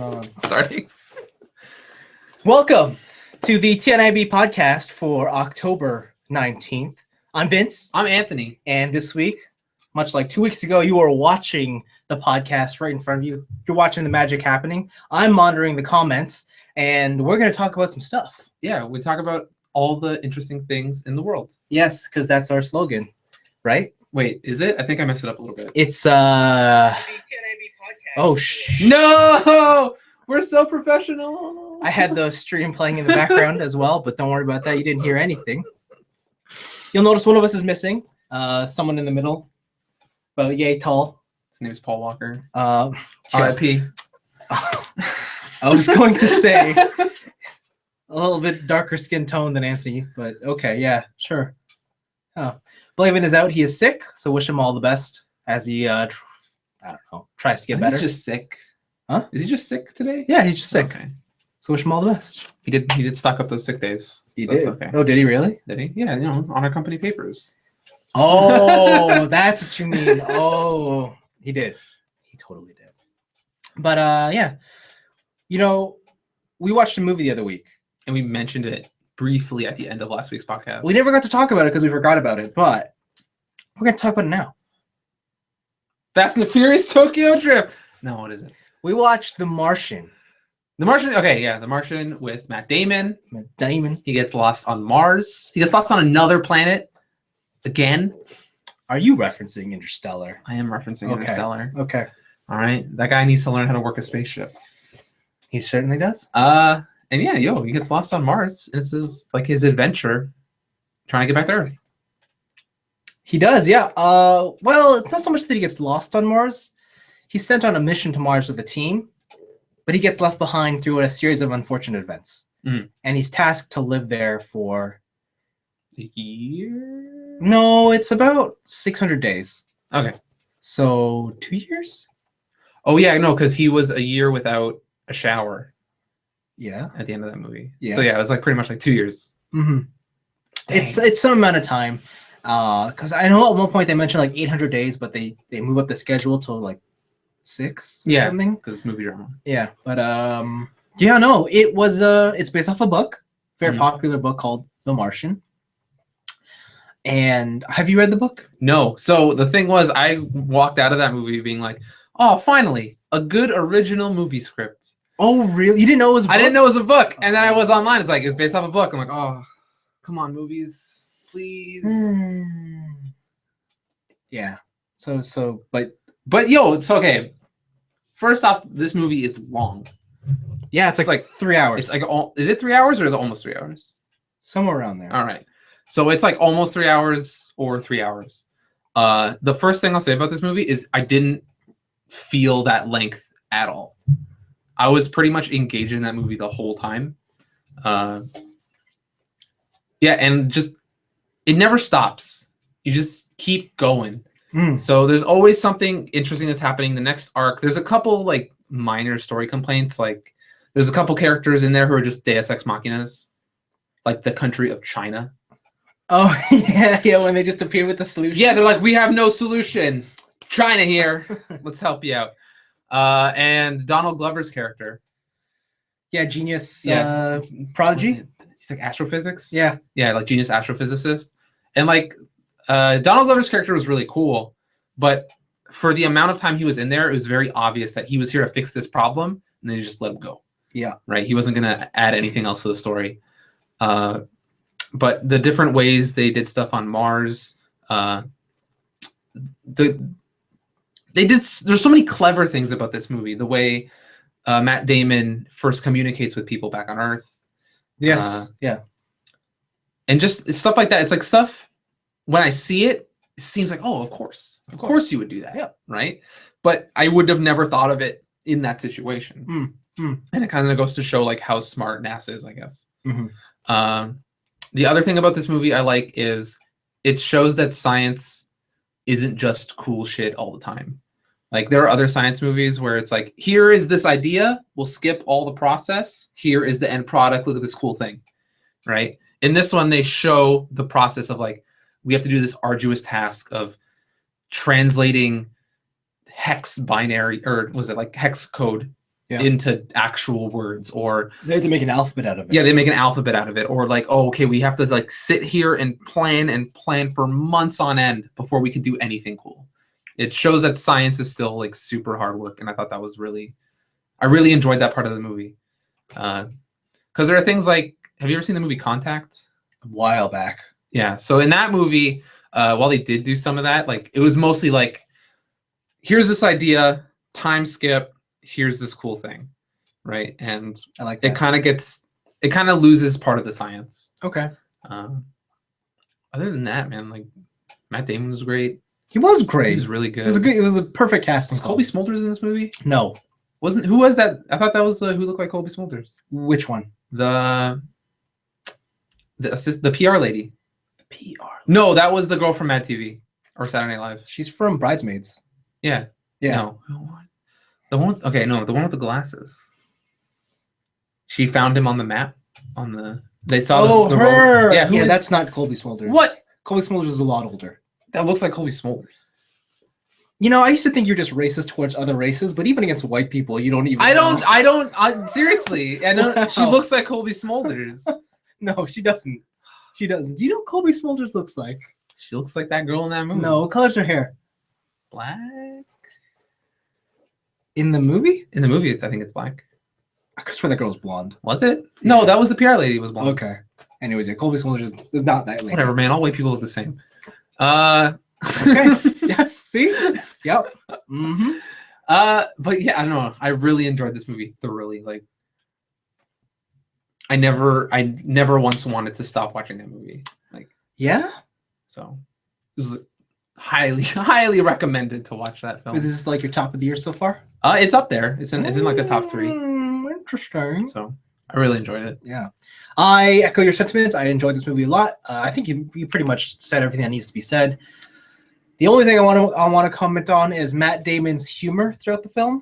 on. Starting. Welcome to the tniab podcast for October 19th. I'm Vince. I'm Anthony. And this week, much like 2 weeks ago, you are watching the podcast right in front of you. You're watching the magic happening. I'm monitoring the comments, and we're going to talk about some stuff. Yeah, we talk about all the interesting things in the world. Yes, because that's our slogan, right? Wait, is it? I think I messed it up a little bit. It's Oh, no! We're so professional. I had the stream playing in the background as well, but don't worry about that. You didn't hear anything. You'll notice one of us is missing. Someone in the middle, but yay tall. His name is Paul Walker. R.I.P. I was going to say a little bit darker skin tone than Anthony, but okay, yeah, sure. Blaven is out. He is sick, so wish him all the best as he, I don't know, tries to get better. He's just sick. Huh? Is he just sick today? Yeah, he's just sick. Okay. So wish him all the best. He did stock up those sick days. He so did. Okay. Oh, did he really? Did he? Yeah, on our company papers. Oh, that's what you mean. Oh, he did. He totally did. But yeah, we watched a movie the other week. And we mentioned it briefly at the end of last week's podcast. We never got to talk about it because we forgot about it, but we're going to talk about it now. Fast and the Furious Tokyo Drift. No, what is it? We watched The Martian. The Martian, okay, yeah, The Martian with Matt Damon. Matt Damon. He gets lost on Mars. He gets lost on another planet. Again. Are you referencing Interstellar? I am referencing Interstellar. Okay. All right. That guy needs to learn how to work a spaceship. He certainly does. And yeah, he gets lost on Mars. And this is like his adventure trying to get back to Earth. He does, yeah. Well, it's not so much that he gets lost on Mars. He's sent on a mission to Mars with a team, but he gets left behind through a series of unfortunate events. Mm. And he's tasked to live there for a year? No, it's about 600 days. Okay. So 2 years? Oh, yeah, no, because he was a year without a shower. Yeah. At the end of that movie. Yeah. So yeah, it was like pretty much like 2 years. Mm-hmm. It's some amount of time. Because I know at one point they mentioned like 800 days, but they move up the schedule to like 6 or something. Because movie drama. Yeah, but yeah, no, it's based off a book, very popular book called The Martian. And have you read the book? No. So the thing was, I walked out of that movie being like, oh, finally, a good original movie script. Oh, really? You didn't know it was a book? I didn't know it was a book. And then I was online. It's like, it's based off a book. I'm like, oh, come on, movies, please. Yeah. But yo, it's okay. First off, this movie is long. Yeah, it's like 3 hours. It's like, is it 3 hours or is it almost 3 hours? Somewhere around there. All right. So it's like almost 3 hours or 3 hours. The first thing I'll say about this movie is I didn't feel that length at all. I was pretty much engaged in that movie the whole time. Yeah, and just it never stops. You just keep going. So there's always something interesting that's happening. The next arc, there's a couple like minor story complaints. Like there's a couple characters in there who are just Deus Ex Machinas, like the country of China. Oh yeah, when they just appear with the solution. Yeah, they're like, we have no solution. China here. Let's help you out. And Donald Glover's character. Yeah, genius prodigy. He's like astrophysics. Yeah. Yeah, like genius astrophysicist. And like Donald Glover's character was really cool, but for the amount of time he was in there, it was very obvious that he was here to fix this problem, and then you just let him go. Yeah. Right? He wasn't gonna add anything else to the story. But the different ways they did stuff on Mars, there's so many clever things about this movie. The way Matt Damon first communicates with people back on Earth. Yes. Yeah. And just stuff like that. It's like stuff when I see it, it seems like, oh, of course you would do that. Yeah. Right. But I would have never thought of it in that situation. And it kind of goes to show like how smart NASA is, I guess. The other thing about this movie I like is it shows that science isn't just cool shit all the time. Like there are other science movies where it's like, here is this idea, we'll skip all the process. Here is the end product. Look at this cool thing, right? In this one, they show the process of like, we have to do this arduous task of translating hex binary, or was it like hex code into actual words, or they have to make an alphabet out of it. Yeah, they make an alphabet out of it, or like, oh, okay, we have to like sit here and plan for months on end before we can do anything cool. It shows that science is still like super hard work, and I thought that was I really enjoyed that part of the movie. Because there are things like, have you ever seen the movie Contact? A while back. Yeah, so in that movie, while they did do some of that, like it was mostly like, here's this idea, time skip, here's this cool thing, right? And I like that. It kind of loses part of the science. Okay. Other than that, man, like Matt Damon was great. He was great. He was really good. It was a perfect casting. Was Colby Smulders in this movie? No. Who was that? I thought that was who looked like Colby Smulders. Which one? The PR lady. PR. No, that was the girl from Mad TV or Saturday Night Live. She's from Bridesmaids. Yeah. Yeah. No. The one with the glasses. She found him on the map. They saw the her. Road. Yeah, that's not Colby Smulders. What? Colby Smulders is a lot older. That looks like Colby Smulders. You know, I used to think you're just racist towards other races, but even against white people, you don't even. I don't. Seriously, I know. Wow. She looks like Colby Smulders. No, she doesn't. She doesn't. Do you know what Colby Smulders looks like? She looks like that girl in that movie. No, what color's her hair? Black. In the movie? In the movie, I think it's black. I could swear that girl was blonde. Was it? Yeah. No, that was the PR lady. Was blonde. Okay. Anyways, yeah, Colby Smulders is not that lady. Whatever, man. All white people look the same. Okay. Yes. See. Yep. Mm-hmm. But yeah, I don't know. I really enjoyed this movie thoroughly. Like, I never once wanted to stop watching that movie. Like, yeah. So, this is highly recommended to watch that film. Is this like your top of the year so far? It's up there. It's in like the top 3. Interesting. So, I really enjoyed it. Yeah. I echo your sentiments. I enjoyed this movie a lot. I think you pretty much said everything that needs to be said. The only thing I want to comment on is Matt Damon's humor throughout the film.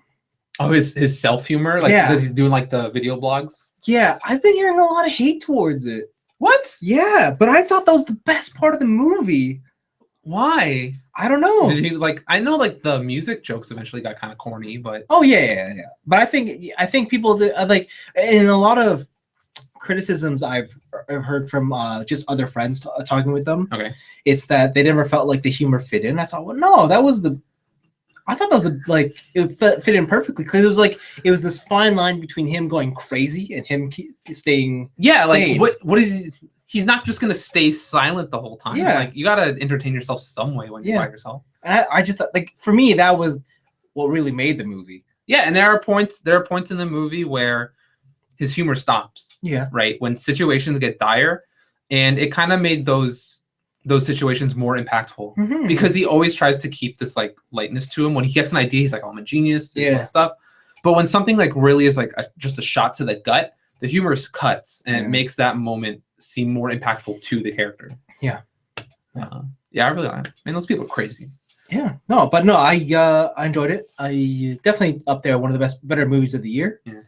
Oh, his self humor, like because he's doing like the video blogs. Yeah, I've been hearing a lot of hate towards it. What? Yeah, but I thought that was the best part of the movie. Why? I don't know. Did he, I know the music jokes eventually got kind of corny, but yeah. But I think people like in a lot of criticisms I've heard from just other friends talking with them. Okay, it's that they never felt like the humor fit in. I thought, well, no, that was it fit in perfectly because it was this fine line between him going crazy and him staying sane. Like what is he? He's not just gonna stay silent the whole time. Yeah, like you gotta entertain yourself some way when you're by yourself. And I just for me that was what really made the movie. Yeah, and there are points in the movie where his humor stops. Yeah. Right? When situations get dire, and it kind of made those situations more impactful because he always tries to keep this lightness to him. When he gets an idea, he's like, oh, I'm a genius, this stuff. But when something really is just a shot to the gut, the humor cuts and it makes that moment seem more impactful to the character. Yeah. I really like it. Man, those people are crazy. Yeah. No, but no, I enjoyed it. I definitely up there, one of the better movies of the year. Yeah.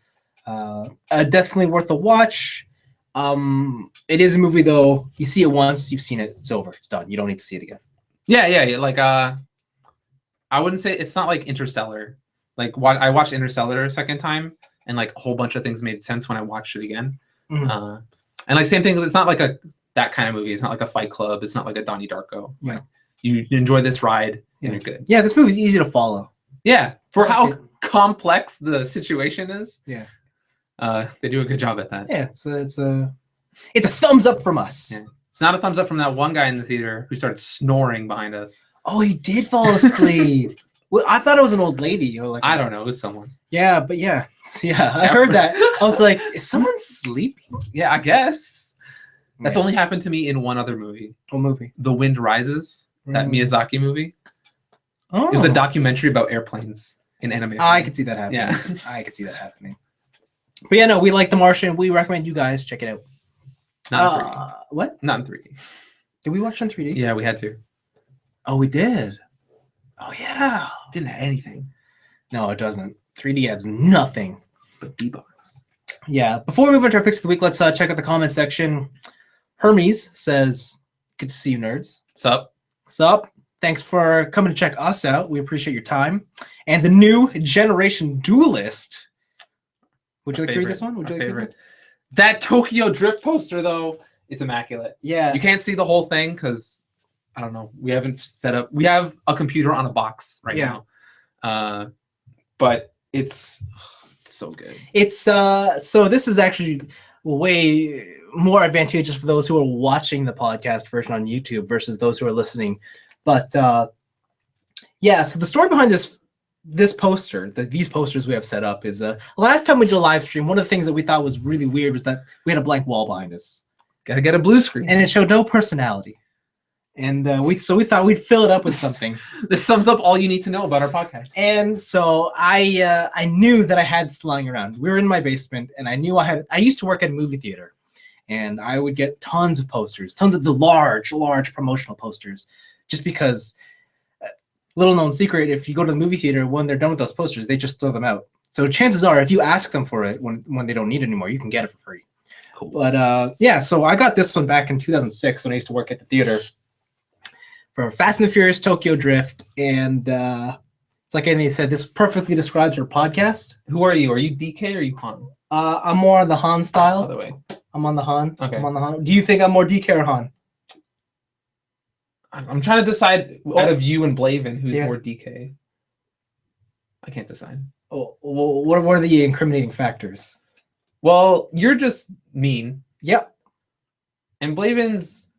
Definitely worth a watch. It is a movie though. You see it once, you've seen it. It's over. It's done. You don't need to see it again. Yeah. I wouldn't say it's not like Interstellar. I watched Interstellar a second time, and a whole bunch of things made sense when I watched it again. Mm-hmm. And same thing. It's not like that kind of movie. It's not like a Fight Club. It's not like a Donnie Darko. Yeah. You enjoy this ride, and you're good. Yeah, this movie's easy to follow. Yeah, for how complex the situation is. Yeah. They do a good job at that. Yeah, it's a thumbs up from us. Yeah. It's not a thumbs up from that one guy in the theater who started snoring behind us. Oh, he did fall asleep. Well, I thought it was an old lady or I don't know, it was someone. Yeah, but yeah, I heard that. I was like, is someone sleeping? Yeah, I guess. That's only happened to me in one other movie. What movie? The Wind Rises, that Miyazaki movie. Oh. It was a documentary about airplanes in animation. I could see that happening. Yeah. I could see that happening. But yeah, no, we like The Martian. We recommend you guys check it out. Not in 3D. What? Not in 3D. Did we watch it in 3D? Yeah, we had to. Oh, we did. Oh, yeah. Didn't have anything. No, it doesn't. 3D adds nothing. But D-Box. Yeah. Before we move on to our picks of the week, let's check out the comment section. Hermes says, good to see you, nerds. Sup? Sup? Thanks for coming to check us out. We appreciate your time. And the new Generation Duelist Would you like to read this one? Would you like to read it? That Tokyo Drift poster, though, it's immaculate. Yeah. You can't see the whole thing because, I don't know, we haven't set up. We have a computer on a box right now. But it's so good. It's so this is actually way more advantageous for those who are watching the podcast version on YouTube versus those who are listening. But yeah, so the story behind this poster, these posters we have set up is last time we did a live stream, one of the things that we thought was really weird was that we had a blank wall behind us. Gotta get a blue screen. And it showed no personality. And we thought we'd fill it up with something. This sums up all you need to know about our podcast. And so I knew that I had this lying around. We were in my basement, and I knew I used to work at a movie theater, and I would get tons of posters, tons of the large promotional posters, just because. Little known secret: if you go to the movie theater, when they're done with those posters, they just throw them out. So chances are, if you ask them for it when they don't need it anymore, you can get it for free. Cool. But yeah, so I got this one back in 2006 when I used to work at the theater. For Fast and the Furious Tokyo Drift, and it's like Anthony said, this perfectly describes your podcast. Who are you? Are you DK or are you Han? I'm more on the Han style. By the way, I'm on the Han. Okay. I'm on the Han. Do you think I'm more DK or Han? I'm trying to decide out of you and Blaven who's more DK. I can't decide. Oh, well, what are the incriminating factors? Well, you're just mean. Yep. And Blaven's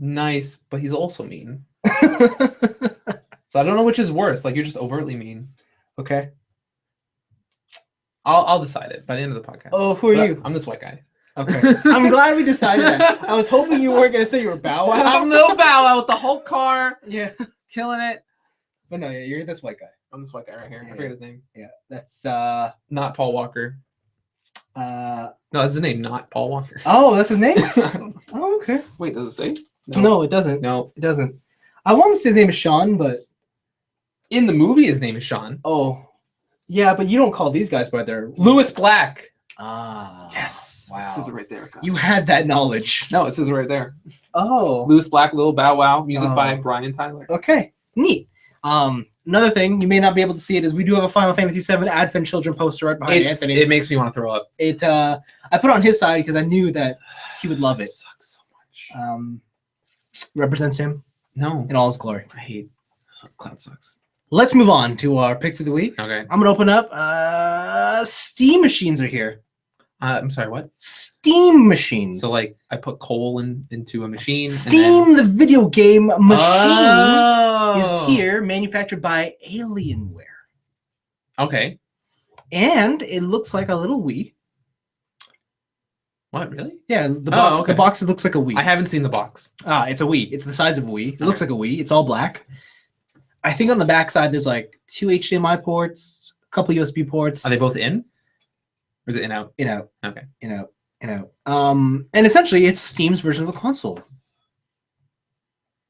nice, but he's also mean. So I don't know which is worse. Like, you're just overtly mean. Okay. I'll decide it by the end of the podcast. Oh, who are you? I'm this white guy. Okay. I'm glad we decided that. I was hoping you weren't gonna say you were Bow Wow. I'm no Bow Wow with the Hulk car. Yeah. Killing it. But no, yeah, you're this white guy. I'm this white guy right here. I forget his name. Yeah. That's not Paul Walker. No, that's his name, not Paul Walker. Oh, that's his name? Oh, okay. Wait, does it say? No, it doesn't. No. It doesn't. I want to say his name is Sean, but in the movie his name is Sean. Oh. Yeah, but you don't call these guys by their Lewis Black. Ah. Yes. Wow. It says it right there. You had that knowledge. No, it says it right there. Oh. Lewis Black, Lil Bow Wow, music by Brian Tyler. Okay. Neat. Another thing, you may not be able to see it, is we do have a Final Fantasy VII Advent Children poster right behind Anthony. It makes me want to throw up. I put it on his side because I knew that he would love it. Sucks so much. Represents him. No. In all his glory. I hate Cloud sucks. Let's move on to our picks of the week. Okay. I'm gonna open up. Steam machines are here. I'm sorry, what? Steam machines. So like I put coal into a machine. Steam, the video game machine, is here, manufactured by Alienware. Okay. And it looks like a little Wii. What, really? Yeah, the box looks like a Wii. I haven't seen the box. It's a Wii. It's the size of a Wii. It looks like a Wii. It's all black. I think on the back side there's like 2 HDMI ports, a couple USB ports. Are they both in? Or is it in out? In out. Okay. In out. In out. And essentially it's Steam's version of a console.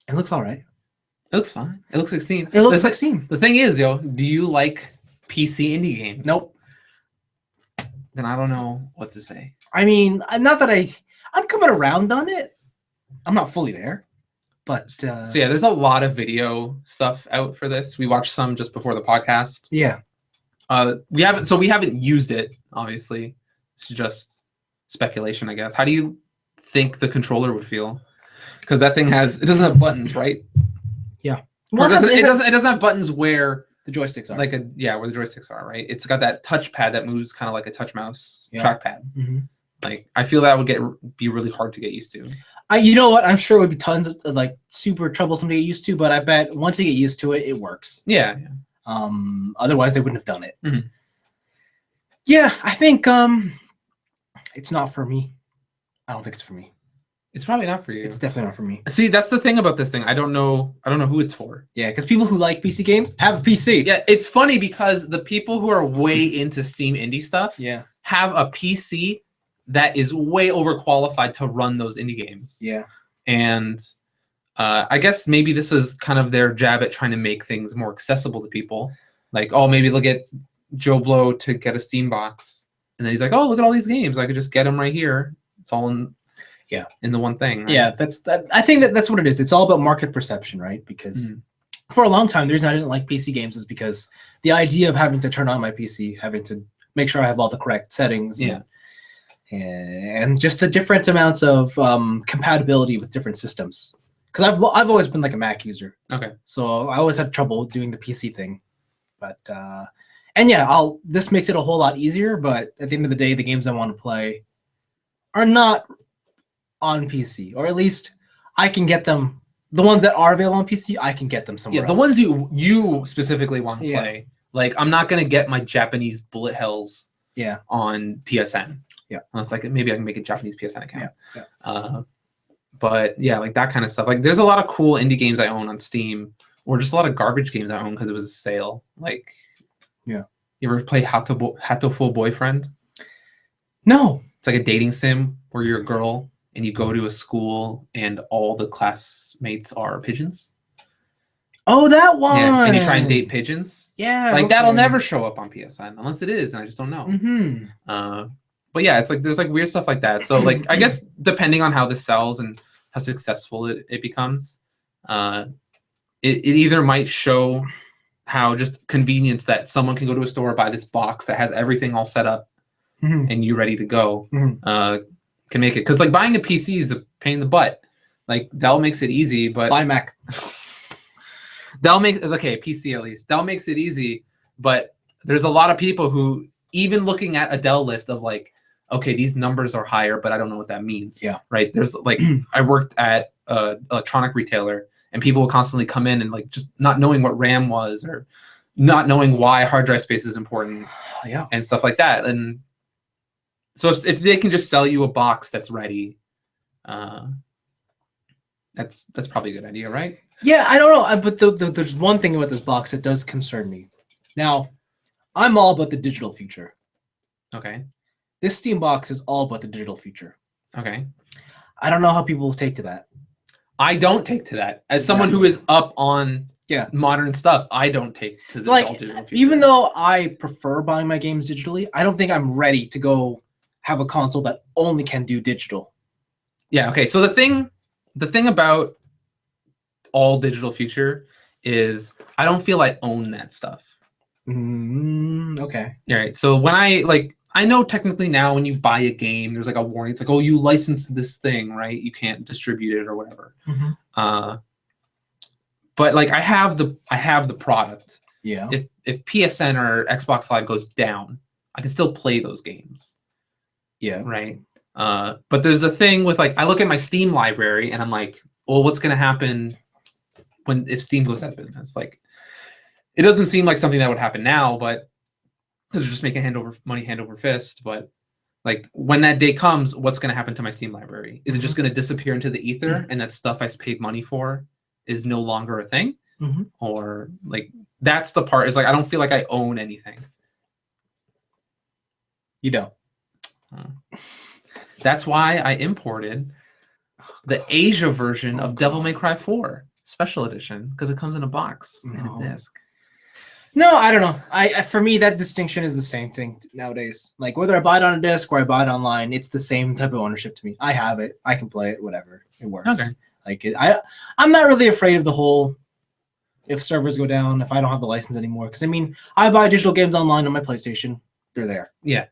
It looks all right. It looks fine. It looks like Steam. It looks like Steam. The thing is, do you like PC indie games? Nope. Then I don't know what to say. I mean, not that I'm coming around on it. I'm not fully there. But so yeah, there's a lot of video stuff out for this. We watched some just before the podcast. Yeah. We haven't used it, obviously. It's just speculation, I guess. How do you think the controller would feel? Because that thing doesn't have buttons, right? Yeah. Well, it doesn't have buttons where the joysticks are. Where the joysticks are, right? It's got that touchpad that moves kind of like a touch mouse trackpad. Mm-hmm. Like I feel that would be really hard to get used to. You know what? I'm sure it would be tons of like super troublesome to get used to, but I bet once you get used to it, it works. Yeah. Otherwise they wouldn't have done it. Mm-hmm. Yeah, I think it's not for me. I don't think it's for me. It's probably not for you. It's definitely not for me. See, that's the thing about this thing. I don't know who it's for. Yeah, because people who like PC games have a PC. Yeah, it's funny because the people who are way into Steam indie stuff have a PC that is way overqualified to run those indie games. Yeah. And I guess maybe this is kind of their jab at trying to make things more accessible to people. Like, oh, maybe they'll get Joe Blow to get a Steam box. And then he's like, oh, look at all these games. I could just get them right here. It's all in the one thing. Right? Yeah, I think that's what it is. It's all about market perception, right? Because for a long time, the reason I didn't like PC games is because the idea of having to turn on my PC, having to make sure I have all the correct settings. Yeah. And just the different amounts of compatibility with different systems. Because I've always been like a Mac user. Okay. So I always had trouble doing the PC thing. But and yeah, this makes it a whole lot easier, but at the end of the day, the games I want to play are not on PC, or at least I can get them. The ones that are available on PC, I can get them somewhere the else. ones you specifically want to play. Like, I'm not gonna get my Japanese bullet hells on PSN. Yeah. Unless like maybe I can make a Japanese PSN account. Yeah. But yeah, like that kind of stuff. Like, there's a lot of cool indie games I own on Steam, or just a lot of garbage games I own because it was a sale. Like, you ever play Hatoful Boyfriend? No. It's like a dating sim where you're a girl and you go to a school and all the classmates are pigeons. Oh, that one. Yeah, and you try and date pigeons. Yeah. Like, that'll never show up on PSN unless it is, and I just don't know. Mm-hmm. But yeah, it's like there's like weird stuff like that. So like, I guess depending on how this sells and how successful it becomes, it either might show how just convenience that someone can go to a store, buy this box that has everything all set up and you ready to go, can make it. Because like buying a PC is a pain in the butt. Like, Dell makes it easy, but buy Mac. Dell makes PC at least. Dell makes it easy, but there's a lot of people who, even looking at a Dell list of like, okay, these numbers are higher, but I don't know what that means. Yeah. Right. There's like, I worked at an electronic retailer, and people will constantly come in and like just not knowing what RAM was, or not knowing why hard drive space is important, and stuff like that. And so if they can just sell you a box that's ready, that's probably a good idea, right? Yeah, I don't know, but there's one thing about this box that does concern me. Now, I'm all about the digital future. Okay. This Steam box is all about the digital future. Okay. I don't know how people will take to that. I don't take to that. As someone who is up on modern stuff, I don't take to the all digital future. Even though I prefer buying my games digitally, I don't think I'm ready to go have a console that only can do digital. Yeah, okay. So the thing about all digital future is I don't feel I own that stuff. Okay. All right. So when I know technically now when you buy a game, there's like a warning. It's like, oh, you licensed this thing, right? You can't distribute it or whatever. But like I have the product. Yeah. If PSN or Xbox Live goes down, I can still play those games. Yeah. Right. But there's the thing with like, I look at my Steam library and I'm like, well, what's going to happen if Steam goes out of business? Like, it doesn't seem like something that would happen now, but because they're just making money hand over fist. But like, when that day comes, what's going to happen to my Steam library? Is it just going to disappear into the ether, and that stuff I paid money for is no longer a thing? Or like, that's the part, is like, I don't feel like I own anything. You don't. That's why I imported the Asia version of Devil May Cry 4 Special Edition, because it comes in a box and a disc. No, I don't know. For me, that distinction is the same thing nowadays. Like, whether I buy it on a disc or I buy it online, it's the same type of ownership to me. I have it. I can play it. Whatever. It works. Okay. Like, I'm not really afraid of the whole, if servers go down, if I don't have the license anymore. Because, I mean, I buy digital games online on my PlayStation. They're there. Yeah.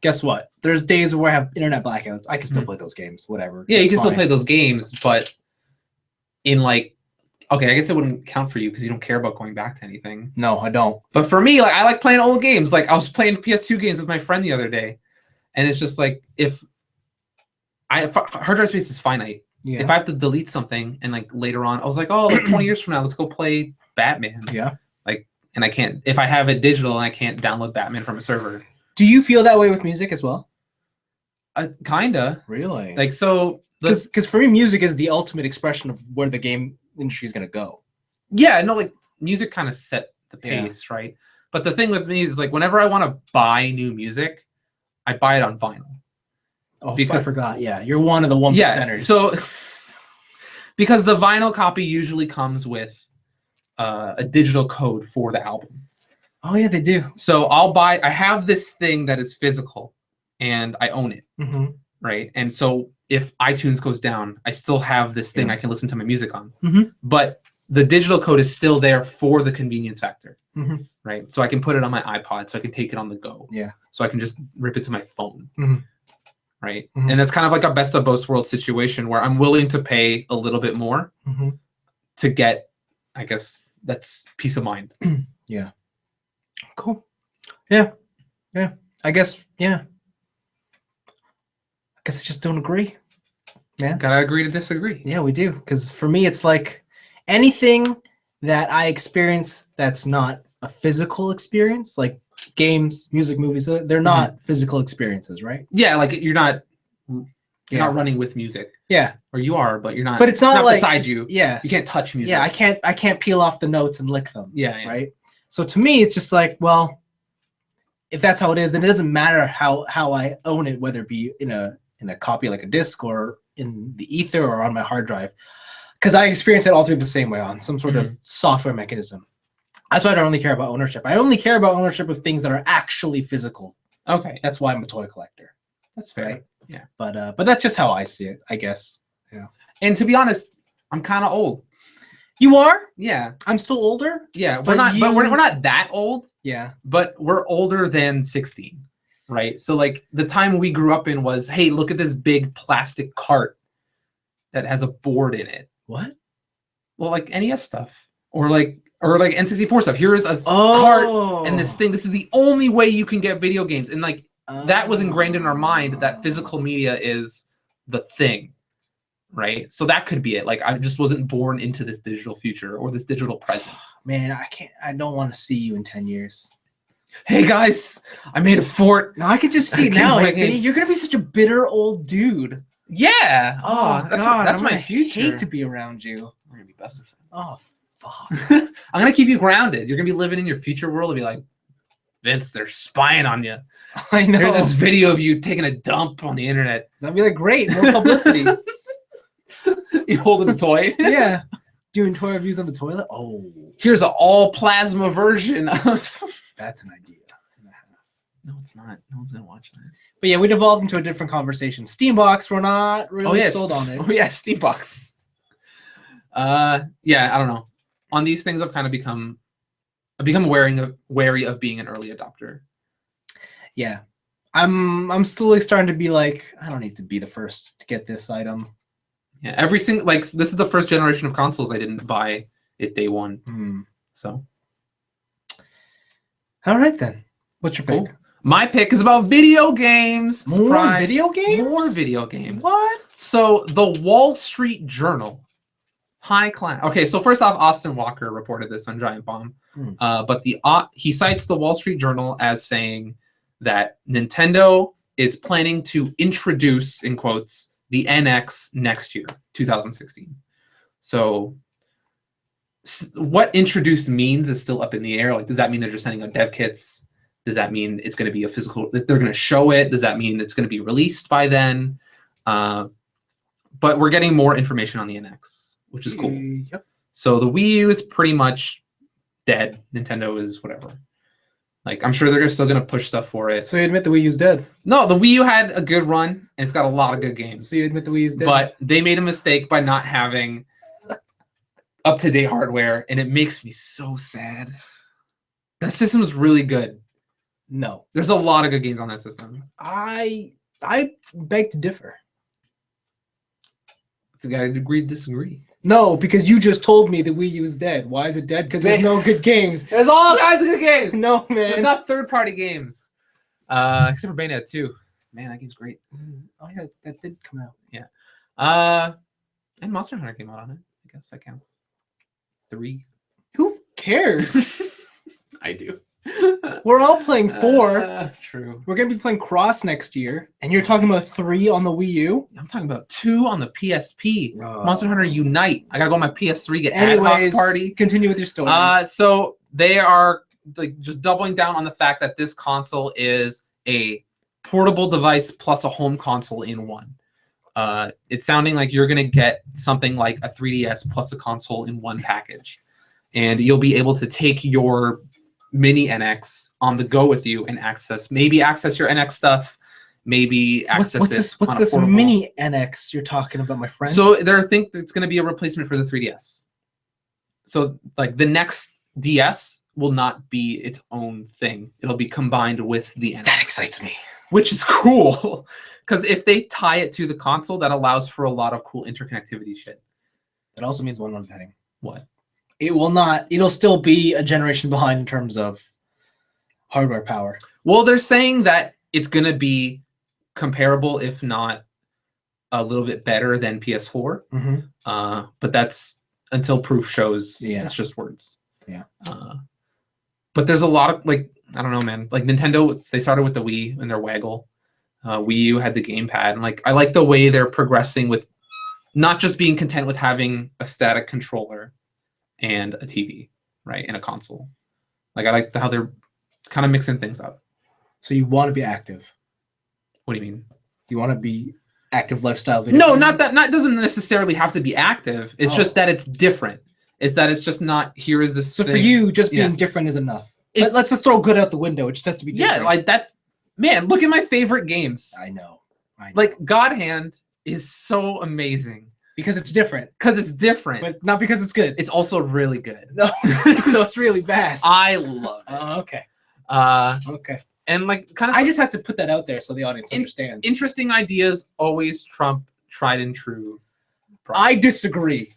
Guess what? There's days where I have internet blackouts. I can still play those games. Whatever. Yeah, you can still play those games, but in like, okay, I guess it wouldn't count for you because you don't care about going back to anything. No, I don't. But for me, like, I like playing old games. Like, I was playing PS2 games with my friend the other day, and it's just like, if hard drive space is finite. Yeah. If I have to delete something and like later on, I was like, oh, like 20 years from now, let's go play Batman. Yeah. Like, and I can't, if I have it digital and I can't download Batman from a server. Do you feel that way with music as well? Kinda. Really? Like, so, because for me, music is the ultimate expression of where the game industry is going to go. Yeah, no, like, music kind of set the pace, right? But the thing with me is, like, whenever I want to buy new music, I buy it on vinyl. Oh, I forgot. Yeah, you're one of the 1%ers. Yeah, so because the vinyl copy usually comes with a digital code for the album. Oh yeah, they do. So I have this thing that is physical, and I own it, right? And so if iTunes goes down, I still have this thing I can listen to my music on. But the digital code is still there for the convenience factor. right? So I can put it on my iPod, so I can take it on the go. Yeah. So I can just rip it to my phone. Right. Mhm. And that's kind of like a best of both worlds situation where I'm willing to pay a little bit more to get, I guess, that's peace of mind. Yeah. Cool. Yeah. Yeah. I guess, yeah. I guess I just don't agree, man. Gotta agree to disagree. Yeah, we do. Because for me, it's like anything that I experience that's not a physical experience, like games, music, movies, they're not physical experiences, right? Yeah, like you're not running with music. Yeah. Or you are, but you're not. But it's not like beside you. Yeah. You can't touch music. Yeah, I can't peel off the notes and lick them. Yeah. Right. So to me, it's just like, well, if that's how it is, then it doesn't matter how I own it, whether it be in a copy like a disc or in the ether or on my hard drive, because I experience it all through the same way on some sort of software mechanism. That's why I don't really care about ownership. I only care about ownership of things that are actually physical. Okay. That's why I'm a toy collector. That's fair. Right? Yeah. But that's just how I see it, I guess. Yeah. And to be honest, I'm kind of old. You are? Yeah. I'm still older? Yeah. We're not that old. Yeah. But we're older than 16. Right. So like the time we grew up in was, hey, look at this big plastic cart that has a board in it. What? Well, like NES stuff. Or like N64 stuff. Here is a cart and this thing. This is the only way you can get video games. And like that was ingrained in our mind that physical media is the thing. Right. So that could be it. Like I just wasn't born into this digital future or this digital present. Man, I don't want to see you in 10 years. Hey guys, I made a fort. No, I could just see it now. Anthony. You're gonna be such a bitter old dude. Yeah. Oh God, that's my future. I hate to be around you. We're gonna be best friends. Oh fuck. I'm gonna keep you grounded. You're gonna be living in your future world and be like, Vince, they're spying on you. I know. There's this video of you taking a dump on the internet. That'd be like great, more publicity. You holding a toy. Yeah. Doing toy reviews on the toilet. Oh. Here's an all plasma version of. That's an idea. No, it's not. No one's gonna watch that. But yeah, we devolved into a different conversation. Steambox, we're not really sold on it. Oh yeah, Steambox. Yeah, I don't know. On these things, I've become wary of being an early adopter. Yeah, I'm slowly starting to be like, I don't need to be the first to get this item. Yeah, every single this is the first generation of consoles I didn't buy it day one. So, all right then. What's your pick? Cool. My pick is about video games. More video games? More video games. What? So the Wall Street Journal, high class. Okay, so first off, Austin Walker reported this on Giant Bomb, but he cites the Wall Street Journal as saying that Nintendo is planning to introduce, in quotes, the NX next year, 2016. So what introduced means is still up in the air. Like, does that mean they're just sending out dev kits? Does that mean it's going to be a physical, they're going to show it? Does that mean it's going to be released by then? But we're getting more information on the NX, which is cool. Yep. So the Wii U is pretty much dead. Nintendo is whatever. Like, I'm sure they're still going to push stuff for it. So you admit the Wii U's dead? No, the Wii U had a good run, and it's got a lot of good games. So you admit the Wii U's dead? But they made a mistake by not having up-to-date hardware, and it makes me so sad. That system is really good. No. There's a lot of good games on that system. I beg to differ. So I agree to disagree. No, because you just told me the Wii U is dead. Why is it dead? Because there's no good games. There's all kinds of good games. No, man. There's not third-party games. Except for Bayonetta 2. Man, that game's great. Oh, yeah, that did come out. Yeah. And Monster Hunter came out on it. I guess that counts. 3. Who cares? I do. We're all playing 4. True. We're going to be playing Cross next year. And you're talking about 3 on the Wii U? I'm talking about 2 on the PSP. Oh. Monster Hunter Unite. I got to go on my PS3, get Anyways, ad hoc party. Continue with your story. So they are like just doubling down on the fact that this console is a portable device plus a home console in one. It's sounding like you're going to get something like a 3DS plus a console in one package. And you'll be able to take your mini NX on the go with you and access your NX stuff, maybe access what's this mini NX you're talking about, my friend? So they think it's going to be a replacement for the 3DS. So like the next DS will not be its own thing. It'll be combined with the NX. That excites me. Which is cool. Because if they tie it to the console, that allows for a lot of cool interconnectivity shit. That also means one thing. What? It will not. It'll still be a generation behind in terms of hardware power. Well, they're saying that it's going to be comparable, if not a little bit better than PS4. Mm-hmm. But that's until proof shows. Yeah. It's just words. Yeah. But there's a lot of, like, I don't know, man. Like Nintendo, they started with the Wii and their Waggle. Wii U had the gamepad. And like, I like the way they're progressing with not just being content with having a static controller and a TV, right? And a console. Like, I like how they're kind of mixing things up. So you want to be active. What do you mean? You want to be active lifestyle video? No, not that. Not doesn't necessarily have to be active. It's just that it's different. It's that it's just not here is this. So thing. for you, just being different is enough. Let's just throw good out the window. It just has to be different. Yeah, like that's man. Look at my favorite games. I know. Like God Hand is so amazing because it's different. Because it's different, but not because it's good. It's also really good. No, so it's really bad. I love it. Okay. Okay. And like kind of, I just have to put that out there so the audience understands. Interesting ideas always trump tried and true. I disagree.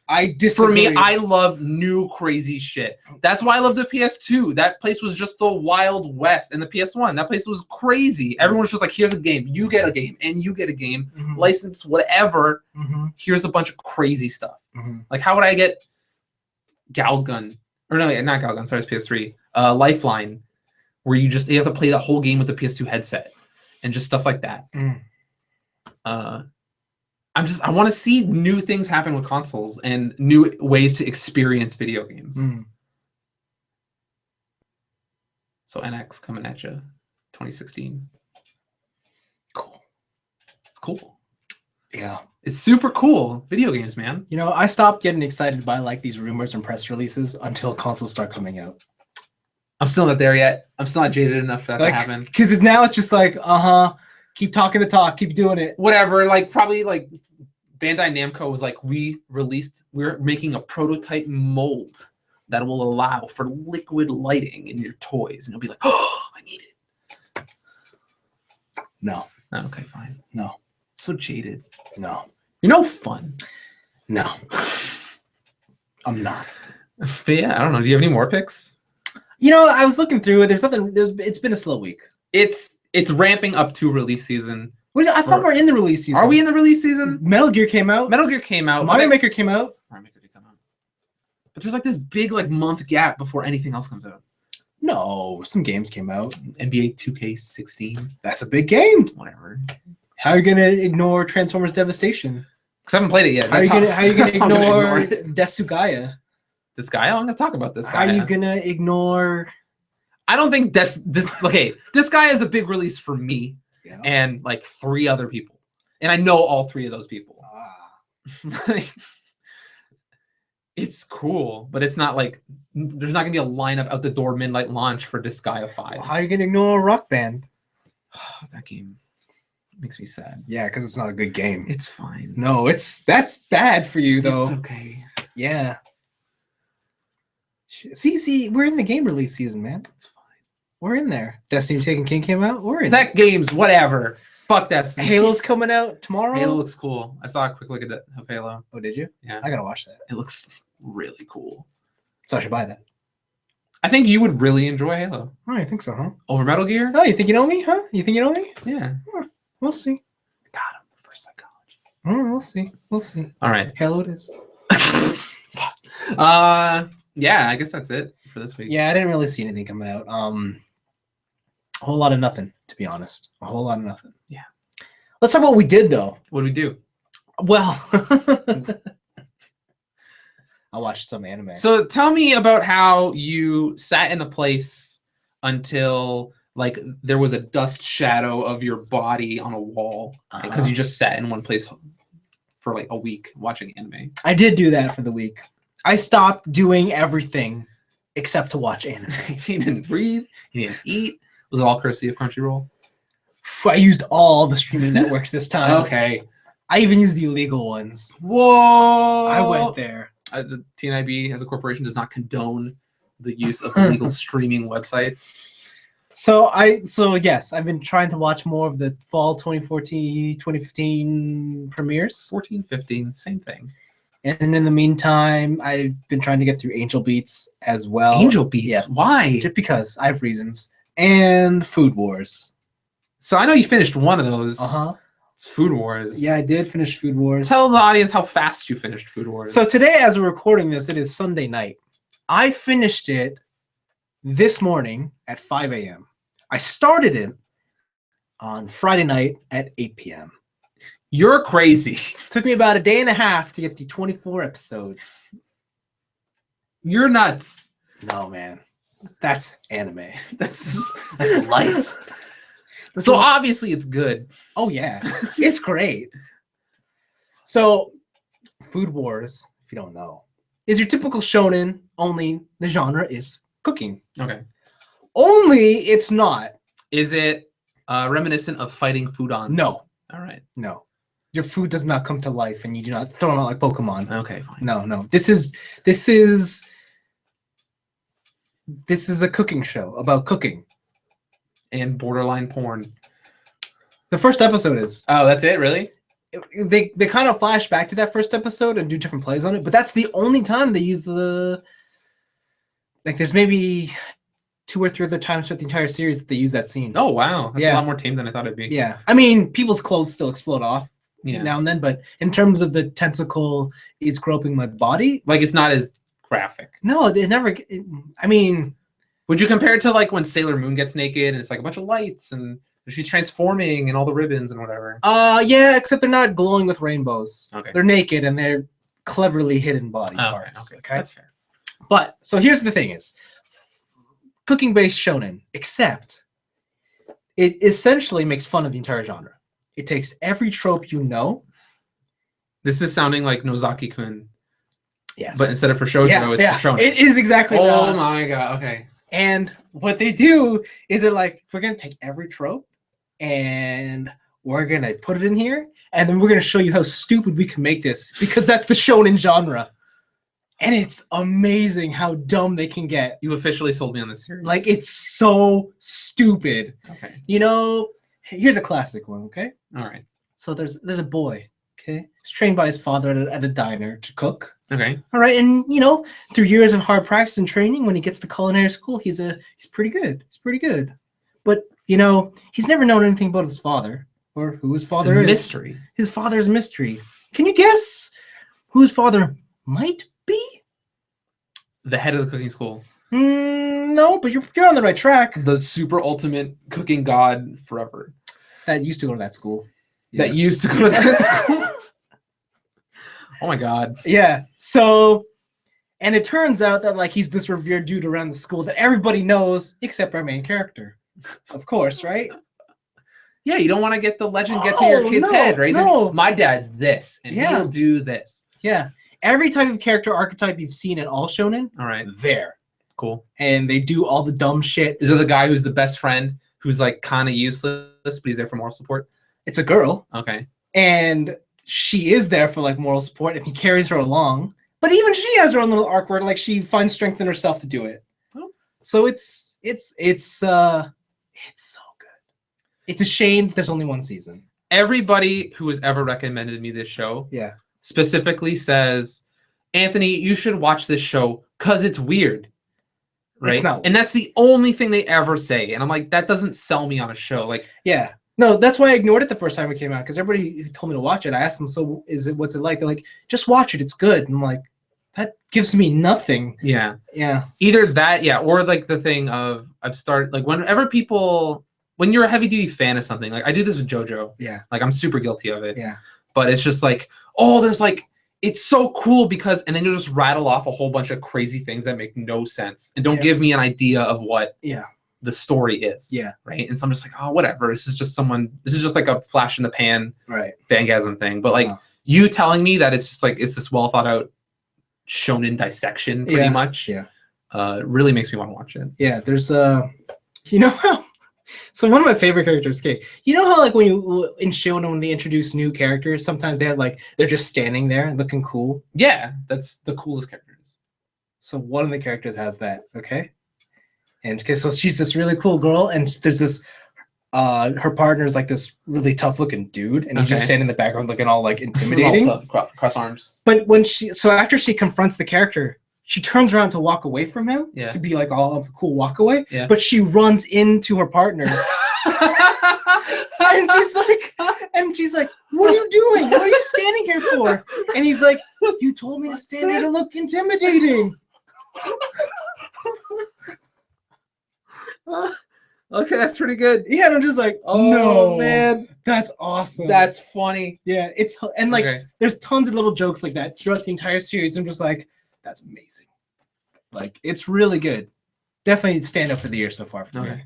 For me, I love new crazy shit. That's why I love the PS2. That place was just the Wild West. And the PS1, that place was crazy. Everyone's just like, here's a game. You get a game. And you get a game. Mm-hmm. License, whatever. Mm-hmm. Here's a bunch of crazy stuff. Mm-hmm. Like, how would I get Galgun? Or no, not Galgun. Sorry, it's PS3. Lifeline. Where you have to play the whole game with the PS2 headset. And just stuff like that. I want to see new things happen with consoles and new ways to experience video games. So NX coming at you, 2016. Cool. It's cool. Yeah. It's super cool. Video games, man. You know, I stopped getting excited by like these rumors and press releases until consoles start coming out. I'm still not there yet. I'm still not jaded enough for that to happen. Because now it's just like, keep talking the talk, keep doing it. Whatever. Like probably like Bandai Namco was like, we're making a prototype mold that will allow for liquid lighting in your toys. And you'll be like, oh, I need it. No. Okay, fine. No. So jaded. No. You're no fun. No. I'm not. But yeah, I don't know. Do you have any more picks? You know, I was looking through it. It's been a slow week. It's ramping up to release season. I thought we're in the release season. Are we in the release season? Metal Gear came out. Mario Maker came out. Mario Maker did come out. But there's like this big like month gap before anything else comes out. No, some games came out. NBA 2K16. That's a big game. Whatever. How are you gonna ignore Transformers Devastation? Because I haven't played it yet. How are you gonna ignore Desugaya? This guy? I'm gonna talk about this guy. How are you gonna ignor? I don't think this guy is a big release for me and like 3 other people, and I know all 3 of those people. It's cool, but it's not like there's not gonna be a lineup out the door midnight launch for Disgaea 5. How are you gonna ignore Rock Band? That game makes me sad. Yeah, because it's not a good game. It's fine. No, that's bad for you though. It's okay. Yeah. See, we're in the game release season, man. It's fine. We're in there. Destiny Taken King came out. We're in that game's whatever. Fuck Destiny. Halo's coming out tomorrow. Halo looks cool. I saw a quick look at it of Halo. Oh, did you? Yeah. I gotta watch that. It looks really cool. So I should buy that. I think you would really enjoy Halo. Oh, I think so, huh? Over Metal Gear? Oh, you think you know me, huh? You think you know me? Yeah. We'll see. Got him for psychology. We'll see. We'll see. All right. Halo it is. Yeah, I guess that's it for this week. Yeah, I didn't really see anything coming out. A whole lot of nothing, to be honest. A whole lot of nothing. Yeah. Let's talk about what we did, though. What did we do? Well, I watched some anime. So tell me about how you sat in a place until like there was a dust shadow of your body on a wall because you just sat in one place for like a week watching anime. I did do that for the week. I stopped doing everything except to watch anime. You didn't breathe. You didn't eat. Was it all courtesy of Crunchyroll? I used all the streaming networks this time. Okay. I even used the illegal ones. Whoa! I went there. The tniab as a corporation does not condone the use of illegal streaming websites. So yes, I've been trying to watch more of the fall 2014, 2015 premieres. 14, 15, same thing. And in the meantime, I've been trying to get through Angel Beats as well. Angel Beats? Yeah. Why? Just because I have reasons. And Food Wars. So I know you finished one of those. Uh-huh. It's Food Wars. Yeah, I did finish Food Wars. Tell the audience how fast you finished Food Wars. So today, as we're recording this, it is Sunday night. I finished it this morning at 5 a.m. I started it on Friday night at 8 p.m. You're crazy. It took me about a day and a half to get through 24 episodes. You're nuts. No, man. That's anime. That's life. So obviously it's good. Oh, yeah. It's great. So, Food Wars, if you don't know, is your typical shonen, only the genre is cooking. Okay. Only it's not. Is it reminiscent of fighting foodons? No. All right. No. Your food does not come to life and you do not throw them out like Pokemon. Okay, fine. No. This is a cooking show about cooking. And borderline porn. The first episode is. Oh, that's it? Really? They kind of flash back to that first episode and do different plays on it, but that's the only time they use the. Like, there's maybe 2 or 3 other times throughout the entire series that they use that scene. Oh, wow. That's Yeah. a lot more tame than I thought it'd be. Yeah. I mean, people's clothes still explode off Yeah. now and then, but in terms of the tentacle, it's groping my body. Like, it's not as graphic. No, it never. I mean. Would you compare it to, like, when Sailor Moon gets naked and it's, like, a bunch of lights and she's transforming and all the ribbons and whatever? Yeah, except they're not glowing with rainbows. Okay. They're naked and they're cleverly hidden body parts. Okay. That's fair. But, so here's the thing is, cooking-based shonen, except it essentially makes fun of the entire genre. It takes every trope you know. This is sounding like Nozaki-kun. Yes. But instead of for shoujo, it's for shonen. It is exactly that. Oh my god, okay. And what they do is they're like, we're going to take every trope and we're going to put it in here, and then we're going to show you how stupid we can make this, because that's the shonen genre. And it's amazing how dumb they can get. You officially sold me on this series. Like, it's so stupid. Okay. You know, here's a classic one, okay? All right. So there's a boy, okay? He's trained by his father at a diner to cook. Okay. All right, and you know, through years of hard practice and training, when he gets to culinary school, he's pretty good. He's pretty good. But, you know, he's never known anything about his father or who his father is. Mystery. His father's mystery. Can you guess who his father might be? The head of the cooking school. No, but you're on the right track. The super ultimate cooking god forever. That used to go to that school. That Yes. used to go to that school. Oh my god. Yeah. So, and it turns out that, like, he's this revered dude around the school that everybody knows except our main character. Of course, right? Yeah, you don't want to get the legend get to your kid's head, right? No. My dad's this, and Yeah. he'll do this. Yeah. Every type of character archetype you've seen in all shonen, All right. there. Cool. And they do all the dumb shit. Is there the guy who's the best friend who's like kind of useless, but he's there for moral support? It's a girl, Okay. and she is there for, like, moral support, and he carries her along. But even she has her own little arc where, like, she finds strength in herself to do it. Oh. So it's so good. It's a shame that there's only one season. Everybody who has ever recommended me this show Yeah. specifically says, Anthony, you should watch this show because it's weird. Right? It's not. And that's the only thing they ever say. And I'm like, that doesn't sell me on a show. Like, Yeah. No, that's why I ignored it the first time it came out, because everybody who told me to watch it, I asked them, so what's it like? They're like, just watch it. It's good. And I'm like, that gives me nothing. yeah. Yeah. Either that, yeah, or like the thing of I've started, like, whenever people, when you're a heavy duty fan of something, like I do this with JoJo. Yeah. Like, I'm super guilty of it. Yeah. But it's just like, oh, there's like, it's so cool because, and then you'll just rattle off a whole bunch of crazy things that make no sense and don't Yeah. give me an idea of what Yeah. the story is. Yeah. Right. And so I'm just like, oh, whatever. This is just like a flash in the pan Right. fangasm thing. But like, Wow. you telling me that it's just like, it's this well thought out shonen dissection pretty Yeah. much. Yeah. Really makes me want to watch it. Yeah. There's you know how. So one of my favorite characters, okay, you know how, like, when you in shonen, when they introduce new characters, sometimes they have, like, they're just standing there looking cool. Yeah, that's the coolest characters. So one of the characters has that, okay? And okay, so she's this really cool girl, and there's this her partner is like this really tough looking dude, and he's just standing in the background looking all like intimidating. Cross arms. But after she confronts the character, she turns around to walk away from him to be like all of a cool walk away. Yeah. But she runs into her partner. and she's like, what are you doing? What are you standing here for? And he's like, you told me to stand here to look intimidating. Okay, that's pretty good. Yeah, and I'm just like, oh no, man, that's awesome. That's funny. Yeah, there's tons of little jokes like that throughout the entire series. I'm just like, that's amazing. Like, it's really good. Definitely stand up for the year so far for me.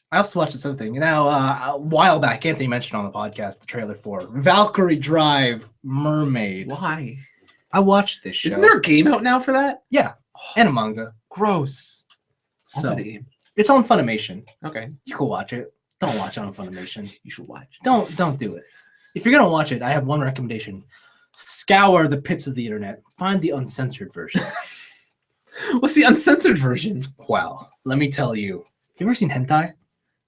I also watched this other thing. Now, a while back, Anthony mentioned on the podcast the trailer for Valkyrie Drive Mermaid. Why? I watched this show. Isn't there a game out now for that? Yeah, and a manga. Gross. So it's on Funimation. Okay, you can watch it. Don't watch it on Funimation. You should watch. Don't do it. If you're gonna watch it, I have one recommendation: scour the pits of the internet, find the uncensored version. What's the uncensored version? Well, let me tell you. You ever seen hentai?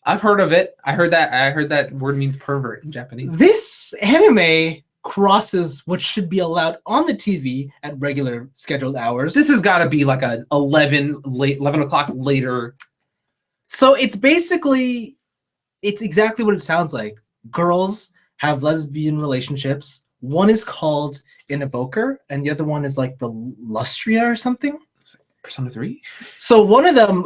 I've heard of it. I heard that word means pervert in Japanese. This anime crosses what should be allowed on the TV at regular scheduled hours. This has got to be like a 11 o'clock later. So it's exactly what it sounds like. Girls have lesbian relationships. One is called an evoker, and the other one is like the lustria or something. Persona 3? So one of them,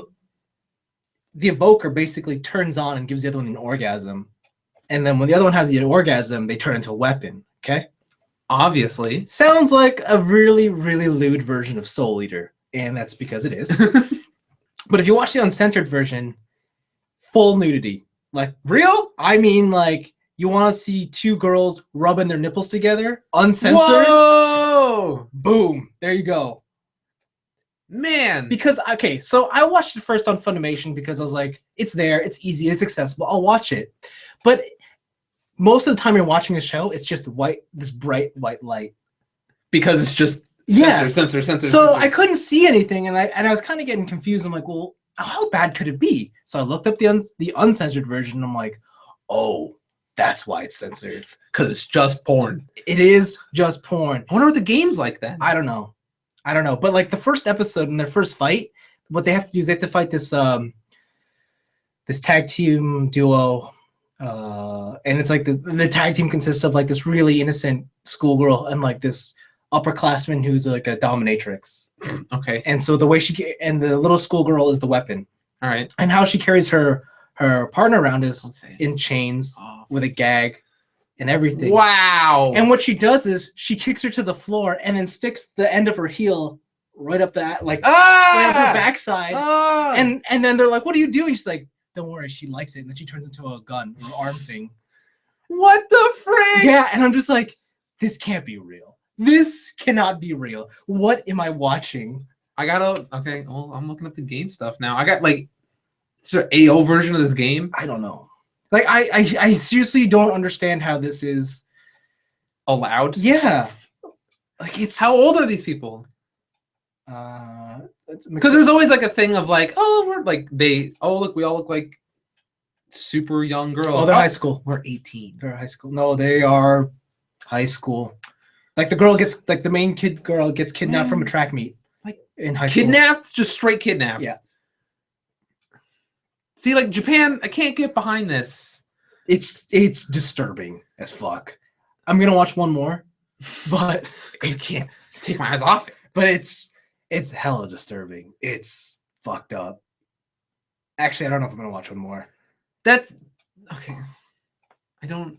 the evoker, basically turns on and gives the other one an orgasm. And then when the other one has the orgasm, they turn into a weapon. Okay? Obviously. Sounds like a really, really lewd version of Soul Eater. And that's because it is. But if you watch the uncensored version, full nudity. Like, real? I mean, like, you want to see two girls rubbing their nipples together? Uncensored? Whoa! Boom. There you go. Man. Because, okay, so I watched it first on Funimation because I was like, it's there, it's easy, it's accessible, I'll watch it. But most of the time you're watching a show, it's just this bright white light. Because it's just censor. So I couldn't see anything, and I was kind of getting confused. I'm like, well, how bad could it be? So I looked up the uncensored version, and I'm like, oh, that's why it's censored. Because it's just porn. It is just porn. I wonder what the game's like then. I don't know. But like the first episode in their first fight, what they have to do is they have to fight this tag team duo. And it's like the tag team consists of like this really innocent schoolgirl and like this upperclassman who's like a dominatrix. Okay. And so the way and the little schoolgirl is the weapon. All right. And how she carries her partner around is in chains with a gag and everything. Wow. And what she does is she kicks her to the floor and then sticks the end of her heel right up right up her backside. And then they're like, what are you doing? She's like, don't worry, she likes it. And then she turns into a gun or arm thing. What the frick? Yeah, and I'm just like, this can't be real. This cannot be real. What am I watching? Okay, well, I'm looking up the game stuff now. I got like, is there an AO version of this game? I don't know. Like, I seriously don't understand how this is allowed. Yeah. Like, it's... How old are these people? Because there's always like a thing of like, look, we all look like super young girls. Oh, they're high school. We're 18. They're high school. No, they are high school. Like the main girl gets kidnapped from a track meet. Like in high school. Kidnapped? Just straight kidnapped. Yeah. See, like Japan, I can't get behind this. It's disturbing as fuck. I'm gonna watch one more, but I can't take my eyes off it. But it's hella disturbing. It's fucked up. Actually, I don't know if I'm gonna watch one more. That's okay. I don't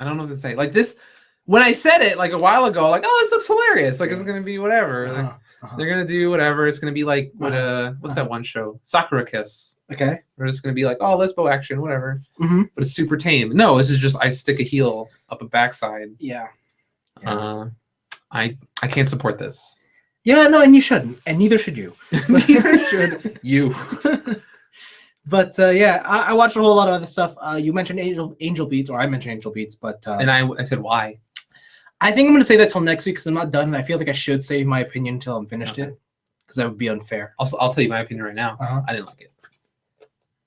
know what to say. Like this, when I said it like a while ago, like, oh, this looks hilarious. Like it's gonna be whatever. Like, they're gonna do whatever. It's gonna be like what's that one show? Sakura Kiss. Okay. Or it's gonna be like, oh, lesbo action, whatever. Mm-hmm. But it's super tame. No, this is just I stick a heel up a backside. Yeah. I can't support this. Yeah, no, and you shouldn't, and neither should you. Neither should you. But yeah, I watched a whole lot of other stuff. You mentioned Angel Beats, or I mentioned Angel Beats, but and I said why? I think I'm gonna say that till next week because I'm not done, and I feel like I should save my opinion until I'm finished it, because that would be unfair. I'll tell you my opinion right now. I didn't like it.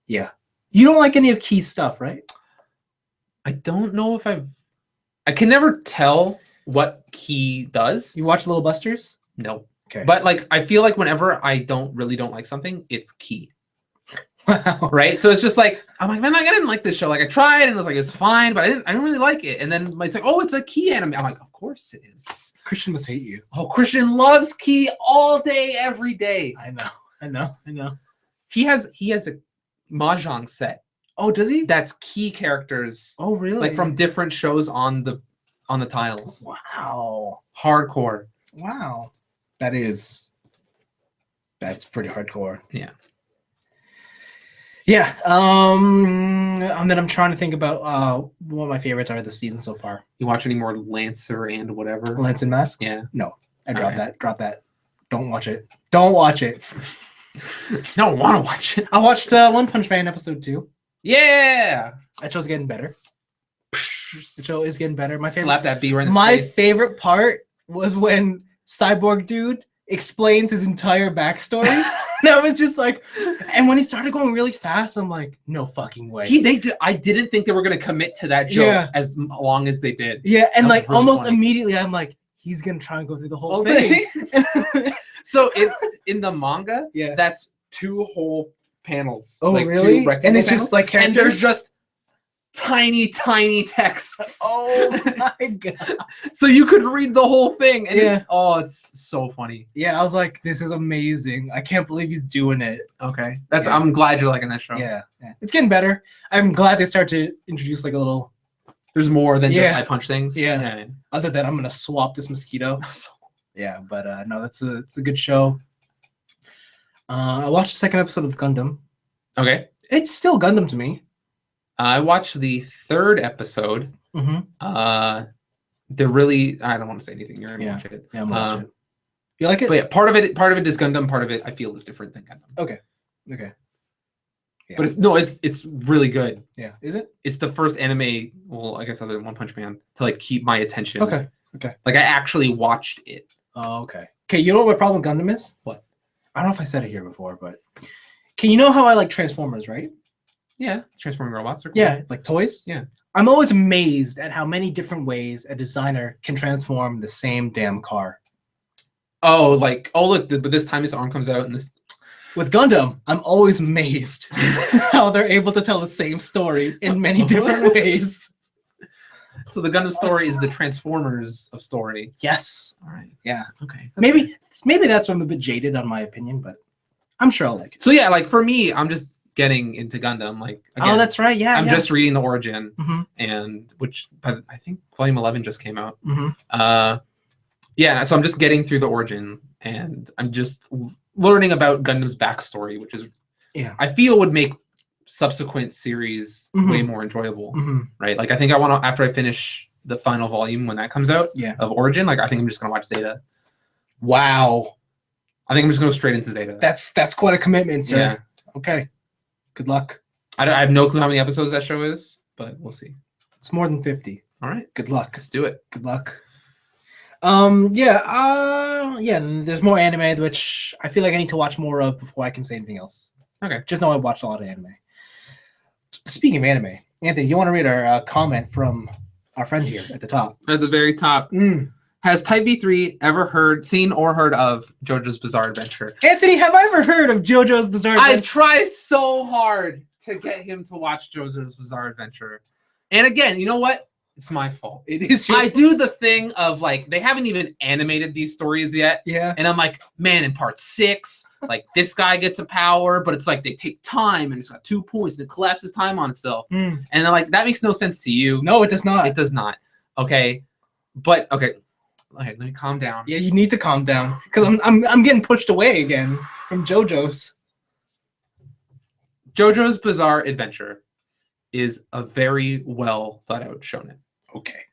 Yeah, you don't like any of Key's stuff, right? I don't know if I can never tell what Key does. You watch Little Busters? No. Okay. But like I feel like whenever I don't like something, it's Key. Wow. Right? So it's just like I'm like, man, I didn't like this show. Like I tried and it was like it's fine, but I didn't really like it. And then it's like, oh, it's a Key anime. I'm like, of course it is. Christian must hate you. Oh, Christian loves Key all day, every day. I know. He has a mahjong set. Oh, does he? That's Key characters. Oh, really? Like from different shows on the tiles. Wow. Hardcore. Wow. That's pretty hardcore. Yeah. Yeah. And then I'm trying to think about what my favorites are this season so far. You watch any more Lancer and whatever? Lance and Masks? Yeah. No. I dropped that. Drop that. Don't watch it. Don't watch it. Don't want to watch it. I watched One Punch Man episode 2. Yeah. That show's getting better. The show is getting better. My favorite. Slap that B right in the My face. favorite part was when Cyborg Dude explains his entire backstory. And I was just like, and when he started going really fast, I'm like, no fucking way. I didn't think they were gonna commit to that joke as long as they did. Yeah, and like really almost funny. immediately, I'm like, he's gonna try and go through the whole thing. So in the manga, Yeah. that's 2 whole panels. Oh, like really? 2 rectangle And it's panels, just like and there's characters? just tiny texts. Oh my god. So you could read the whole thing. And Yeah. It's so funny. Yeah, I was like, this is amazing. I can't believe he's doing it. Okay. Yeah. I'm glad you're liking that show. Yeah. It's getting better. I'm glad they start to introduce like a little, There's more than just Yeah. I punch things. Yeah. other than I'm gonna swap this mosquito. Yeah, but no, it's a good show. I watched the second episode of Gundam. Okay. It's still Gundam to me. I watched the 3rd episode. Mm-hmm. They're really. I don't want to say anything. You're gonna Yeah. watch it. Yeah, I'm gonna watch it. You like it? But yeah, part of it is Gundam. Part of it I feel is different than Gundam. Okay. Yeah. But it's really good. Yeah. Is it? It's the first anime. Well, I guess other than One Punch Man to like keep my attention. Okay. Like I actually watched it. Oh, okay. Okay, you know what my problem with Gundam is? What? I don't know if I said it here before, but can you know how I like Transformers, right? Yeah, transforming robots are cool. Yeah, like toys. Yeah. I'm always amazed at how many different ways a designer can transform the same damn car. Oh, like look, but this time his arm comes out and this. With Gundam, I'm always amazed how they're able to tell the same story in many different ways. So the Gundam story is the Transformers of story. Yes. All right. Yeah. Okay. Maybe that's why I'm a bit jaded on my opinion, but I'm sure I'll like it. So yeah, like for me, I'm just getting into Gundam. Like again, Oh, that's right. Yeah. I'm just reading the origin, Mhm. and which I think Volume 11 just came out. Mhm. Yeah. So I'm just getting through the origin, and I'm just learning about Gundam's backstory, which is I feel would make subsequent series way more enjoyable. Right? Like I think I want to after I finish the final volume when that comes out of Origin. Like I think I'm just gonna watch Zeta. Wow. I think I'm just gonna go straight into Zeta. That's quite a commitment, sir. Yeah. Okay. Good luck. I have no clue how many episodes that show is, but we'll see. It's more than 50. All right. Good luck. Let's do it. Good luck. And there's more anime which I feel like I need to watch more of before I can say anything else. Okay. Just know I watched a lot of anime. Speaking of anime, Anthony, you want to read our comment from our friend here at the top? At the very top. Has Type V3 ever seen or heard of JoJo's Bizarre Adventure? Anthony, have I ever heard of JoJo's Bizarre Adventure? I try so hard to get him to watch JoJo's Bizarre Adventure. And again, you know what? It's my fault. It is. I do the thing of like, they haven't even animated these stories yet. Yeah. And I'm like, man, in part 6, like this guy gets a power, but it's like they take time and it's got 2 points and it collapses time on itself. And they're like, that makes no sense to you. No, it does not. It does not. Okay. But okay, let me calm down. Yeah, you need to calm down because I'm getting pushed away again from JoJo's. JoJo's Bizarre Adventure is a very well thought out shonen. Okay.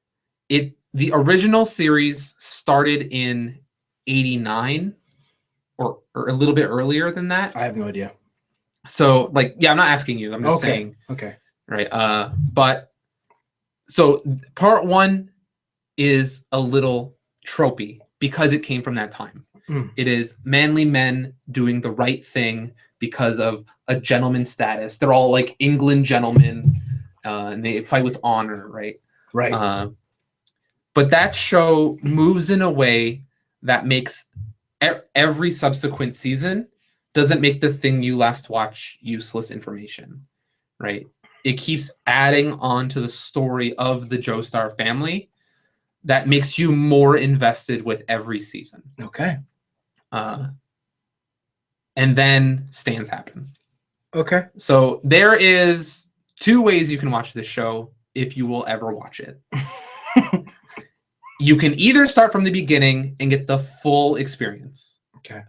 The original series started in 89 or a little bit earlier than that. I have no idea. So like, yeah, I'm not asking you. I'm just saying. Okay. Right. But so part 1 is a little tropey because it came from that time. It is manly men doing the right thing because of a gentleman status. They're all like England gentlemen, and they fight with honor, right? Right. But that show moves in a way that makes every subsequent season doesn't make the thing you last watch useless information, right? It keeps adding on to the story of the Joestar family that makes you more invested with every season. Okay. And then stands happen. Okay. So there is 2 ways you can watch this show if you will ever watch it. You can either start from the beginning and get the full experience.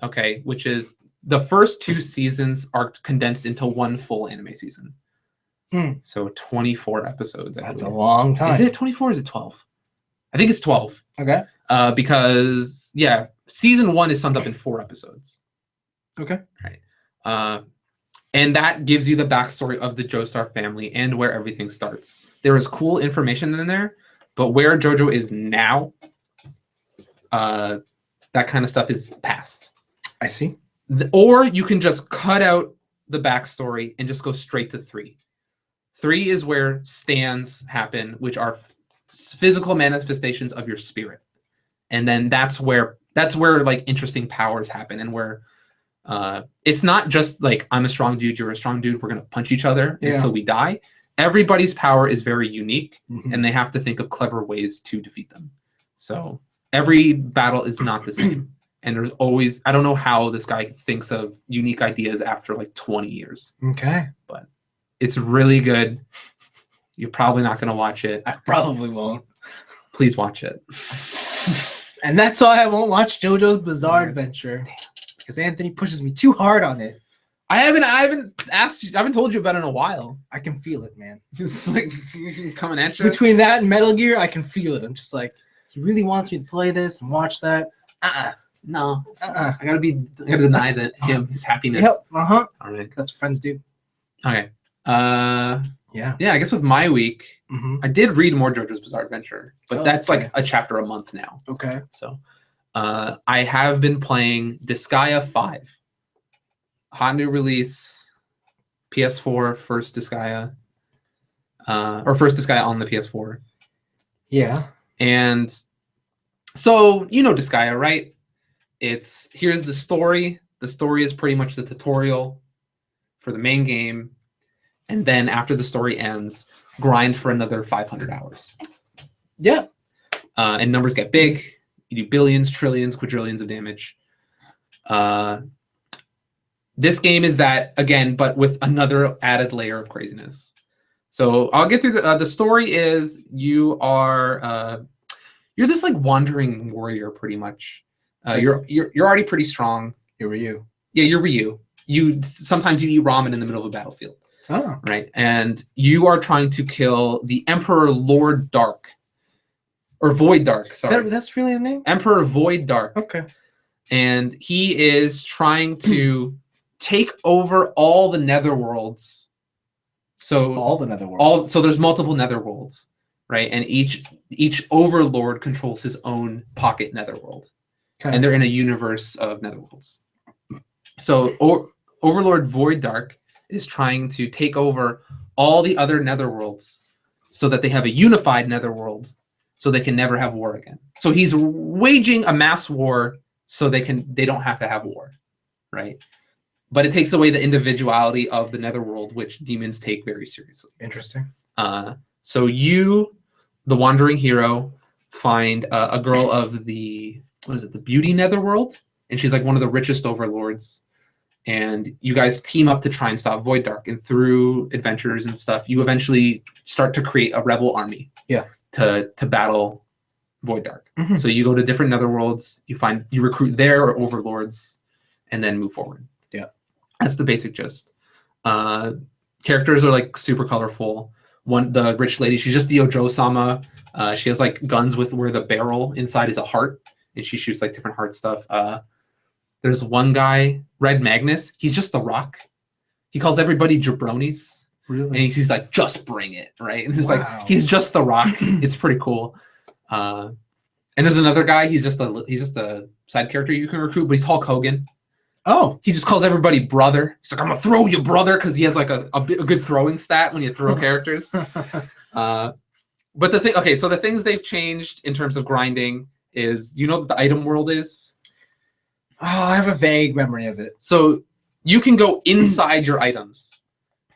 Okay. Which is the first 2 seasons are condensed into 1 full anime season. So 24 episodes. That's a long time. Is it 24 or is it 12? I think it's 12. Okay. Because, yeah, season 1 is summed up in 4 episodes. Okay. Right. And that gives you the backstory of the Joestar family and where everything starts. There is cool information in there, but where JoJo is now, that kind of stuff is past. I see. Or you can just cut out the backstory and just go straight to 3. 3 is where stands happen, which are physical manifestations of your spirit. And then that's where like interesting powers happen, and where it's not just like I'm a strong dude, you're a strong dude, we're gonna punch each other until we die. Everybody's power is very unique, and they have to think of clever ways to defeat them. So every battle is not the same. And there's always, I don't know how this guy thinks of unique ideas after like 20 years. Okay. But it's really good. You're probably not going to watch it. I probably won't. Please watch it. And that's why I won't watch JoJo's Bizarre Adventure, because Anthony pushes me too hard on it. I haven't told you about it in a while. I can feel it, man. It's like coming at you. Between that and Metal Gear, I can feel it. I'm just like, he really wants me to play this and watch that. No. I gotta deny that his happiness. Yep. All right. That's what friends do. Okay. Yeah. I guess with my week, I did read more JoJo's Bizarre Adventure, but that's like a chapter a month now. Okay. So, I have been playing Disgaea 5. Hot new release, PS4, first Disgaea, or first Disgaea on the PS4. Yeah. And so, you know Disgaea, right? Here's the story. The story is pretty much the tutorial for the main game. And then after the story ends, grind for another 500 hours. Yeah. And numbers get big. You do billions, trillions, quadrillions of damage. This game is that, again, but with another added layer of craziness. So I'll get through the story is you're this like wandering warrior pretty much. You're already pretty strong. You're Ryu. Yeah, you're Ryu. Sometimes you eat ramen in the middle of a battlefield. Oh. Right. And you are trying to kill the Emperor Lord Dark. Or Void Dark, sorry. That's really his name? Emperor Void Dark. Okay. And he is trying to take over all the netherworlds. So all the netherworlds. So there's multiple netherworlds, right? And each overlord controls his own pocket netherworld. Okay. And they're in a universe of netherworlds. So Overlord Void Dark is trying to take over all the other netherworlds so that they have a unified netherworld so they can never have war again. So he's waging a mass war so they don't have to have war, right? But it takes away the individuality of the netherworld, which demons take very seriously. Interesting. So you, the wandering hero, find a girl of the beauty netherworld, and she's like one of the richest overlords. And you guys team up to try and stop Void Dark. And through adventures and stuff, you eventually start to create a rebel army. Yeah. To battle Void Dark. So you go to different netherworlds, you recruit their overlords, and then move forward. Yeah. That's the basic gist. Characters are like super colorful. The rich lady, she's just the Ojo-sama. She has like guns where the barrel inside is a heart, and she shoots like different heart stuff. There's one guy, Red Magnus. He's just the Rock. He calls everybody jabronis. Really? And he's like, just bring it, right? And it's like, he's just the Rock. It's pretty cool. And there's another guy. He's just a side character you can recruit, but he's Hulk Hogan. Oh, he just calls everybody brother. He's like, I'm gonna throw you, brother, because he has like a good throwing stat when you throw characters. But the thing, okay, so the things they've changed in terms of grinding is, you know what the item world is? Oh, I have a vague memory of it. So you can go inside your items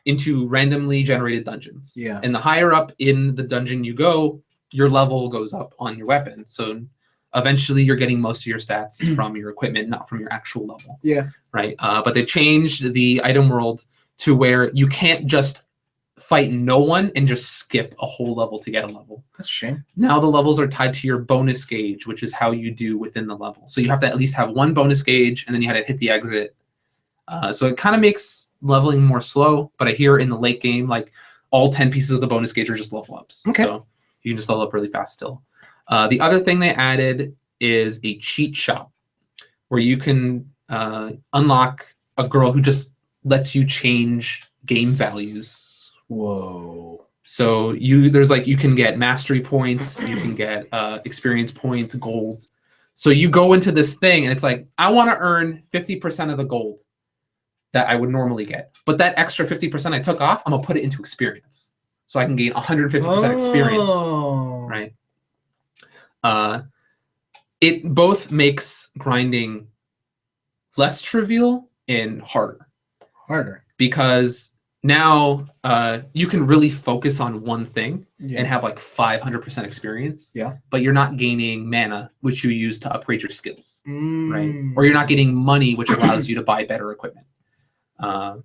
into randomly generated dungeons. Yeah. And the higher up in the dungeon you go, your level goes up on your weapon. So eventually you're getting most of your stats from your equipment, not from your actual level. Yeah. Right. But they've changed the item world to where you can't just fight no one and just skip a whole level to get a level. That's a shame. Now the levels are tied to your bonus gauge, which is how you do within the level. So you have to at least have one bonus gauge, and then you had to hit the exit. So it kind of makes leveling more slow. But I hear in the late game, like all 10 pieces of the bonus gauge are just level ups. Okay. So you can just level up really fast still. The other thing they added is a cheat shop where you can unlock a girl who just lets you change game values. Whoa. So you can get mastery points, you can get experience points, gold. So you go into this thing and it's like, I want to earn 50% of the gold that I would normally get. But that extra 50% I took off, I'm gonna put it into experience. So I can gain 150% experience. Right. It both makes grinding less trivial and harder. Because now you can really focus on one thing and have like 500% experience. Yeah. But you're not gaining mana, which you use to upgrade your skills. Right. Or you're not getting money, which allows you to buy better equipment. And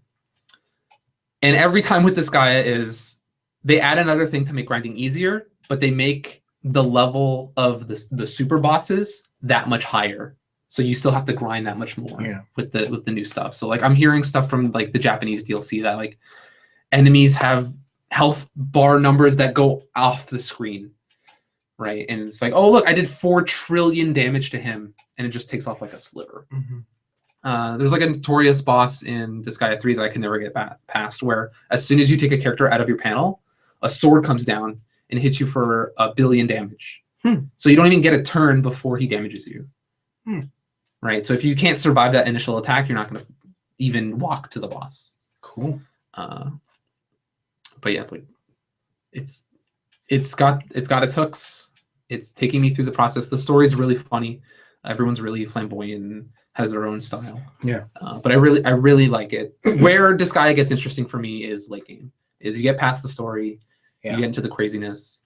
every time with this guy is they add another thing to make grinding easier, but they make the level of the super bosses that much higher. So you still have to grind that much more with the new stuff. So like I'm hearing stuff from like the Japanese DLC that like enemies have health bar numbers that go off the screen, right? And it's like, oh look, I did 4 trillion damage to him, and it just takes off like a sliver. There's like a notorious boss in Disgaea 3 that I can never get past, where as soon as you take a character out of your panel, a sword comes down and hits you for 1 billion damage. So you don't even get a turn before he damages you. Right. So if you can't survive that initial attack, you're not going to even walk to the boss. Cool. But yeah, like it's got its hooks. It's taking me through the process. The story's really funny. Everyone's really flamboyant and has their own style. Yeah. But I really like it. Where Disgaea gets interesting for me is late game. Is you get past the story, you get into the craziness.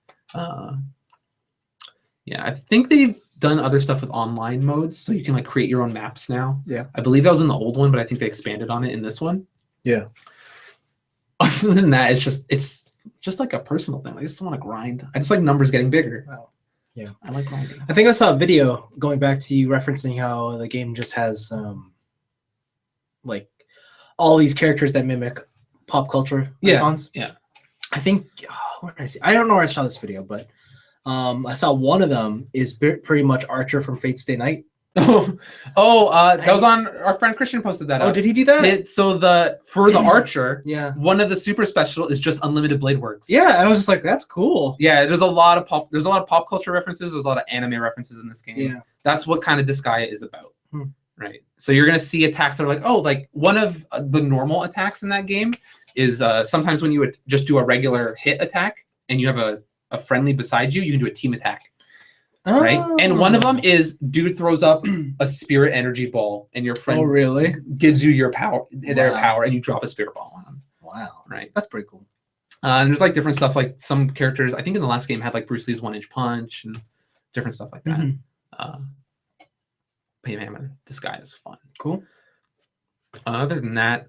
Yeah, I think they've done other stuff with online modes, so you can like create your own maps now. Yeah. I believe that was in the old one, but I think they expanded on it in this one. Yeah. Other than that, it's just like a personal thing. I just want to grind. I just like numbers getting bigger. Wow. Yeah. I like grinding. I think I saw a video going back to you referencing how the game just has like all these characters that mimic pop culture icons. Yeah. I think where did I see? I don't know where I saw this video, but I saw one of them is pretty much Archer from Fate Stay Night. That was on our friend Christian posted that. Oh, did he do that? For the Archer, one of the super special is just unlimited blade works. Yeah, I was just like, that's cool. Yeah, there's a lot of pop culture references. There's a lot of anime references in this game. Yeah, that's what kind of Disgaea is about. Right. So you're gonna see attacks that are like, oh, like one of the normal attacks in that game is sometimes when you would just do a regular hit attack and you have a friendly beside you, you can do a team attack. Right? And one of them is dude throws up a spirit energy ball and your friend gives you your power, their power, and you drop a spirit ball on them. Wow. Right. That's pretty cool. And there's like different stuff, like some characters, I think in the last game had like Bruce Lee's 1-inch punch and different stuff like that. But yeah, man, this guy is fun. Cool. Other than that,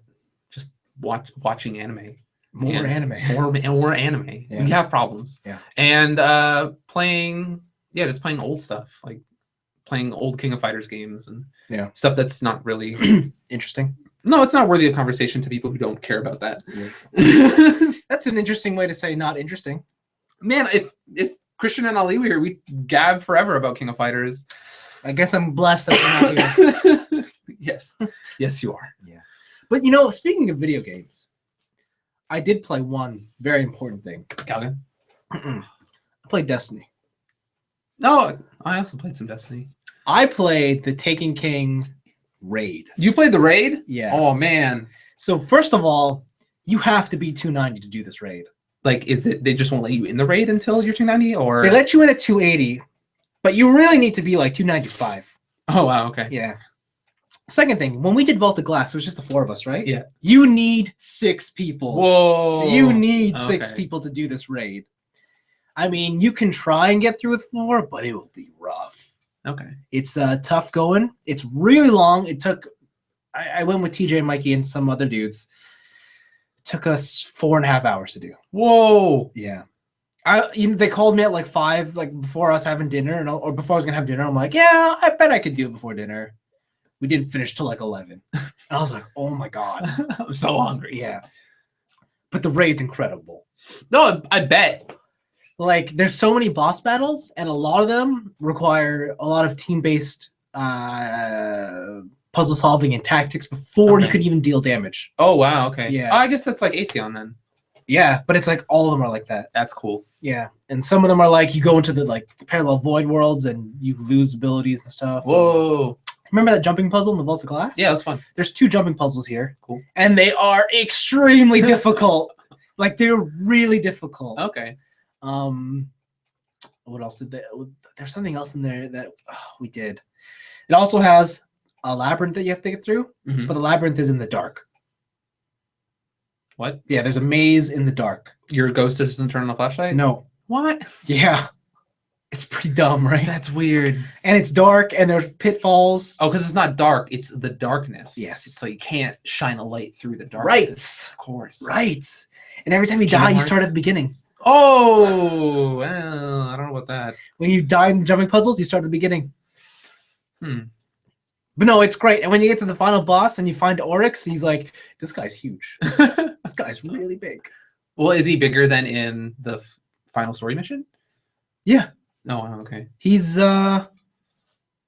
just watching anime. More anime. More anime. Yeah. We have problems. Yeah. And just playing old stuff, like playing old King of Fighters games and stuff that's not really interesting. No, it's not worthy of conversation to people who don't care about that. Yeah. That's an interesting way to say not interesting. Man, if Christian and Ali were here, we'd gab forever about King of Fighters. I guess I'm blessed that you're not here. Yes, you are. Yeah. But speaking of video games, I did play one very important thing. Calvin? I played Destiny. No, I also played some Destiny. I played the Taken King raid. You played the raid? Yeah. Oh man. So first of all, you have to be 290 to do this raid. Like, is it they just won't let you in the raid until you're 290, or they let you in at 280, but you really need to be like 295. Oh wow, okay. Yeah. Second thing, when we did Vault of Glass, it was just the 4 of us, right? Yeah. You need 6 people. Whoa. You need 6 Okay. people to do this raid. I mean, you can try and get through with 4, but it will be rough. Okay. It's tough going. It's really long. It took. I went with TJ, Mikey, and some other dudes. It took us 4.5 hours to do. Whoa. Yeah. They called me at like 5, like before us having dinner, or before I was gonna have dinner. I'm like, yeah, I bet I could do it before dinner. We didn't finish till like 11, and I was like, oh my god, I'm so hungry. yeah. But the raid's incredible. No, I bet. Like, there's so many boss battles, and a lot of them require a lot of team-based puzzle solving and tactics before you could even deal damage. Oh wow, okay. Yeah. Oh, I guess that's like Atheon then. Yeah, but it's like all of them are like that. That's cool. Yeah, and some of them are like you go into the parallel void worlds and you lose abilities and stuff. Whoa. Remember that jumping puzzle in the Vault of Glass? Yeah, that's fun. There's 2 jumping puzzles here. Cool. And they are extremely difficult. Like, they're really difficult. Okay. What else did they? There's something else in there that we did. It also has a labyrinth that you have to get through, but the labyrinth is in the dark. What? Yeah, there's a maze in the dark. Your ghost doesn't turn on a flashlight? No. What? Yeah. It's pretty dumb, right? That's weird. And it's dark, and there's pitfalls. Oh, because it's not dark; it's the darkness. Yes. So you can't shine a light through the darkness. Right. Of course. Right. And every time you die, you start at the beginning. Oh, well, I don't know about that. When you die in the jumping puzzles, you start at the beginning. Hmm. But no, it's great. And when you get to the final boss and you find Oryx, he's like, this guy's huge. This guy's really big. Well, is he bigger than in the final story mission? Yeah. Oh, okay. He's I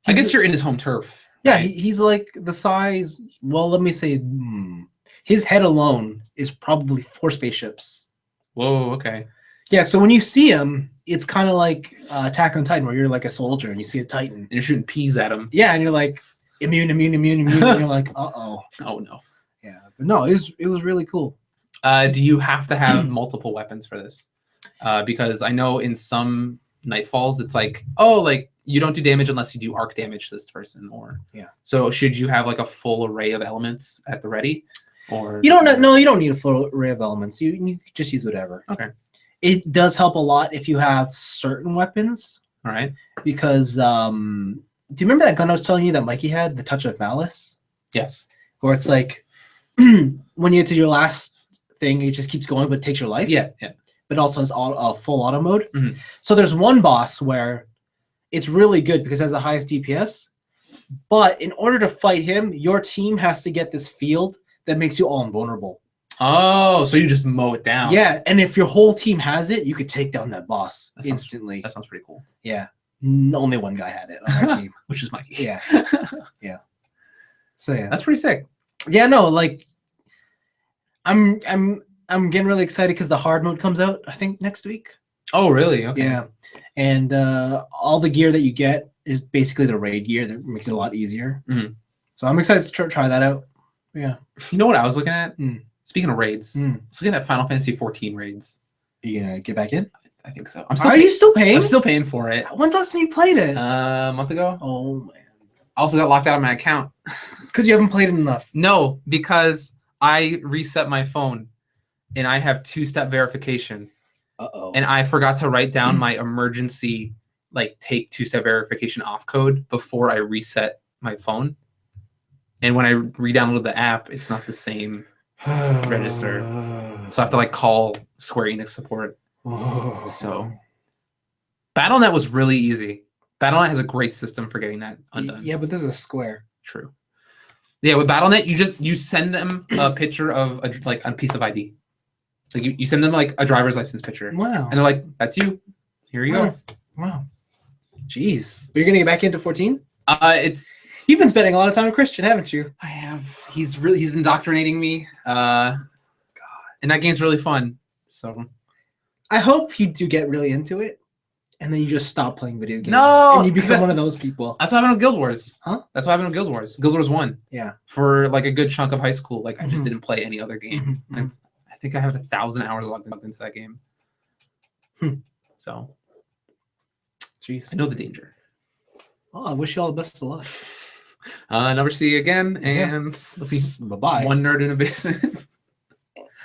guess you're in his home turf. Yeah, right? he's like the size. Well, let me say, his head alone is probably 4 spaceships. Whoa. Okay. Yeah. So when you see him, it's kind of like Attack on Titan, where you're like a soldier and you see a Titan. And you're shooting peas at him. Yeah, and you're like immune, and you're like, uh-oh. Oh no. Yeah, but no, it was really cool. Do you have to have multiple weapons for this? Because I know in some Nightfalls, it's like, oh, like you don't do damage unless you do arc damage to this person, or yeah. So should you have like a full array of elements at the ready, or you don't? No, you don't need a full array of elements. You just use whatever. Okay. It does help a lot if you have certain weapons. All right. Because do you remember that gun I was telling you that Mikey had, the Touch of Malice? Yes. Where it's like when you get to your last thing, it just keeps going, but it takes your life. Yeah. Yeah. But it also has full auto mode. So there's one boss where it's really good because it has the highest DPS. But in order to fight him, your team has to get this field that makes you all invulnerable. Oh, so you just mow it down. Yeah, and if your whole team has it, you could take down that boss instantly. That sounds pretty cool. Yeah. Only one guy had it on our team. Which is Mikey. Yeah. Yeah. So yeah. That's pretty sick. Yeah, no, like I'm getting really excited because the hard mode comes out, I think, next week. Oh, really? Okay. Yeah. And all the gear that you get is basically the raid gear that makes it a lot easier. So I'm excited to try that out. Yeah. You know what I was looking at? Speaking of raids, I was looking at Final Fantasy 14 raids. Are you gonna get back in? I think so. Are you still paying? I'm still paying for it. When last time you played it? A month ago. Oh man. I also got locked out of my account. Because you haven't played it enough. No, because I reset my phone and I have 2-step verification. Uh-oh. And I forgot to write down my emergency, like, take 2-step verification off code before I reset my phone. And when I re-download the app, it's not the same register. So I have to, like, call Square Enix support. So BattleNet was really easy. BattleNet has a great system for getting that undone. Yeah, but this is a Square. True. Yeah, with BattleNet, you send them a picture of a piece of ID. Like you send them like a driver's license picture. Wow. And they're like, "That's you. Here you go." Wow. Jeez. But you're gonna get back into 14? You've been spending a lot of time with Christian, haven't you? I have. He's indoctrinating me. God. And that game's really fun. So I hope you do get really into it. and then you just stop playing video games. No, and you become one of those people. That's what happened with Guild Wars. Huh? That's what happened with Guild Wars. Guild Wars 1. Yeah. For like a good chunk of high school, like I just didn't play any other game. Mm-hmm. I think I have 1,000 hours logged into that game. So, jeez, I know the danger. Well, I wish you all the best of luck. Never see you again, and let's see. Bye-bye. One nerd in a basement.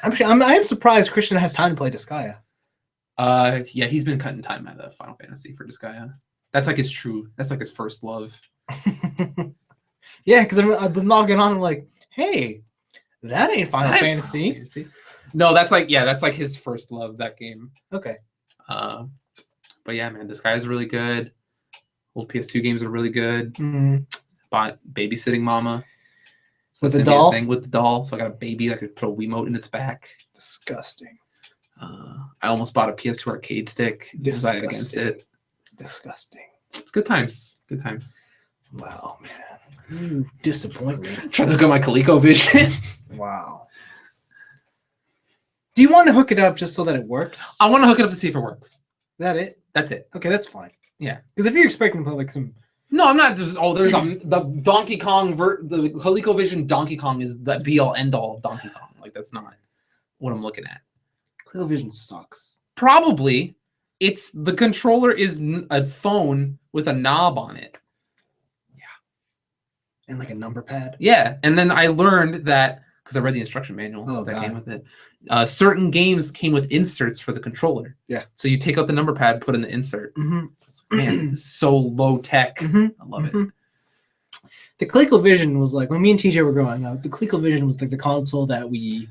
I am surprised Christian has time to play Disgaea. Yeah, he's been cutting time at Final Fantasy for Disgaea. That's like his first love. Yeah, because I've been logging on and like, hey, that ain't Final Fantasy. No, that's like his first love, that game. Okay. But yeah, man, Disgaea is really good. Old PS2 games are really good. Bought Babysitting Mama. So with the doll? With the doll. So I got a baby that could put a Wiimote in its back. Disgusting. I almost bought a PS2 arcade stick. Decided against it. Disgusting. It's good times. Good times. Wow, man. You disappoint me. Trying to look at my ColecoVision. Wow. Do you want to hook it up just so that it works? I want to hook it up to see if it works. Is that it? That's it. Okay, that's fine. Yeah. Because if you're expecting to play like some... No, I'm not just... Oh, there's the Donkey Kong... the ColecoVision Donkey Kong is the be-all, end-all of Donkey Kong. Like, that's not what I'm looking at. ColecoVision sucks. Probably. It's... The controller is a phone with a knob on it. Yeah. And like a number pad? Yeah. And then I learned that... Because I read the instruction manual that came with it. Certain games came with inserts for the controller. Yeah. So you take out the number pad, put in the insert. Man, it's so low tech. I love it. The ColecoVision was like, when me and TJ were growing up, the ColecoVision was like the console that we...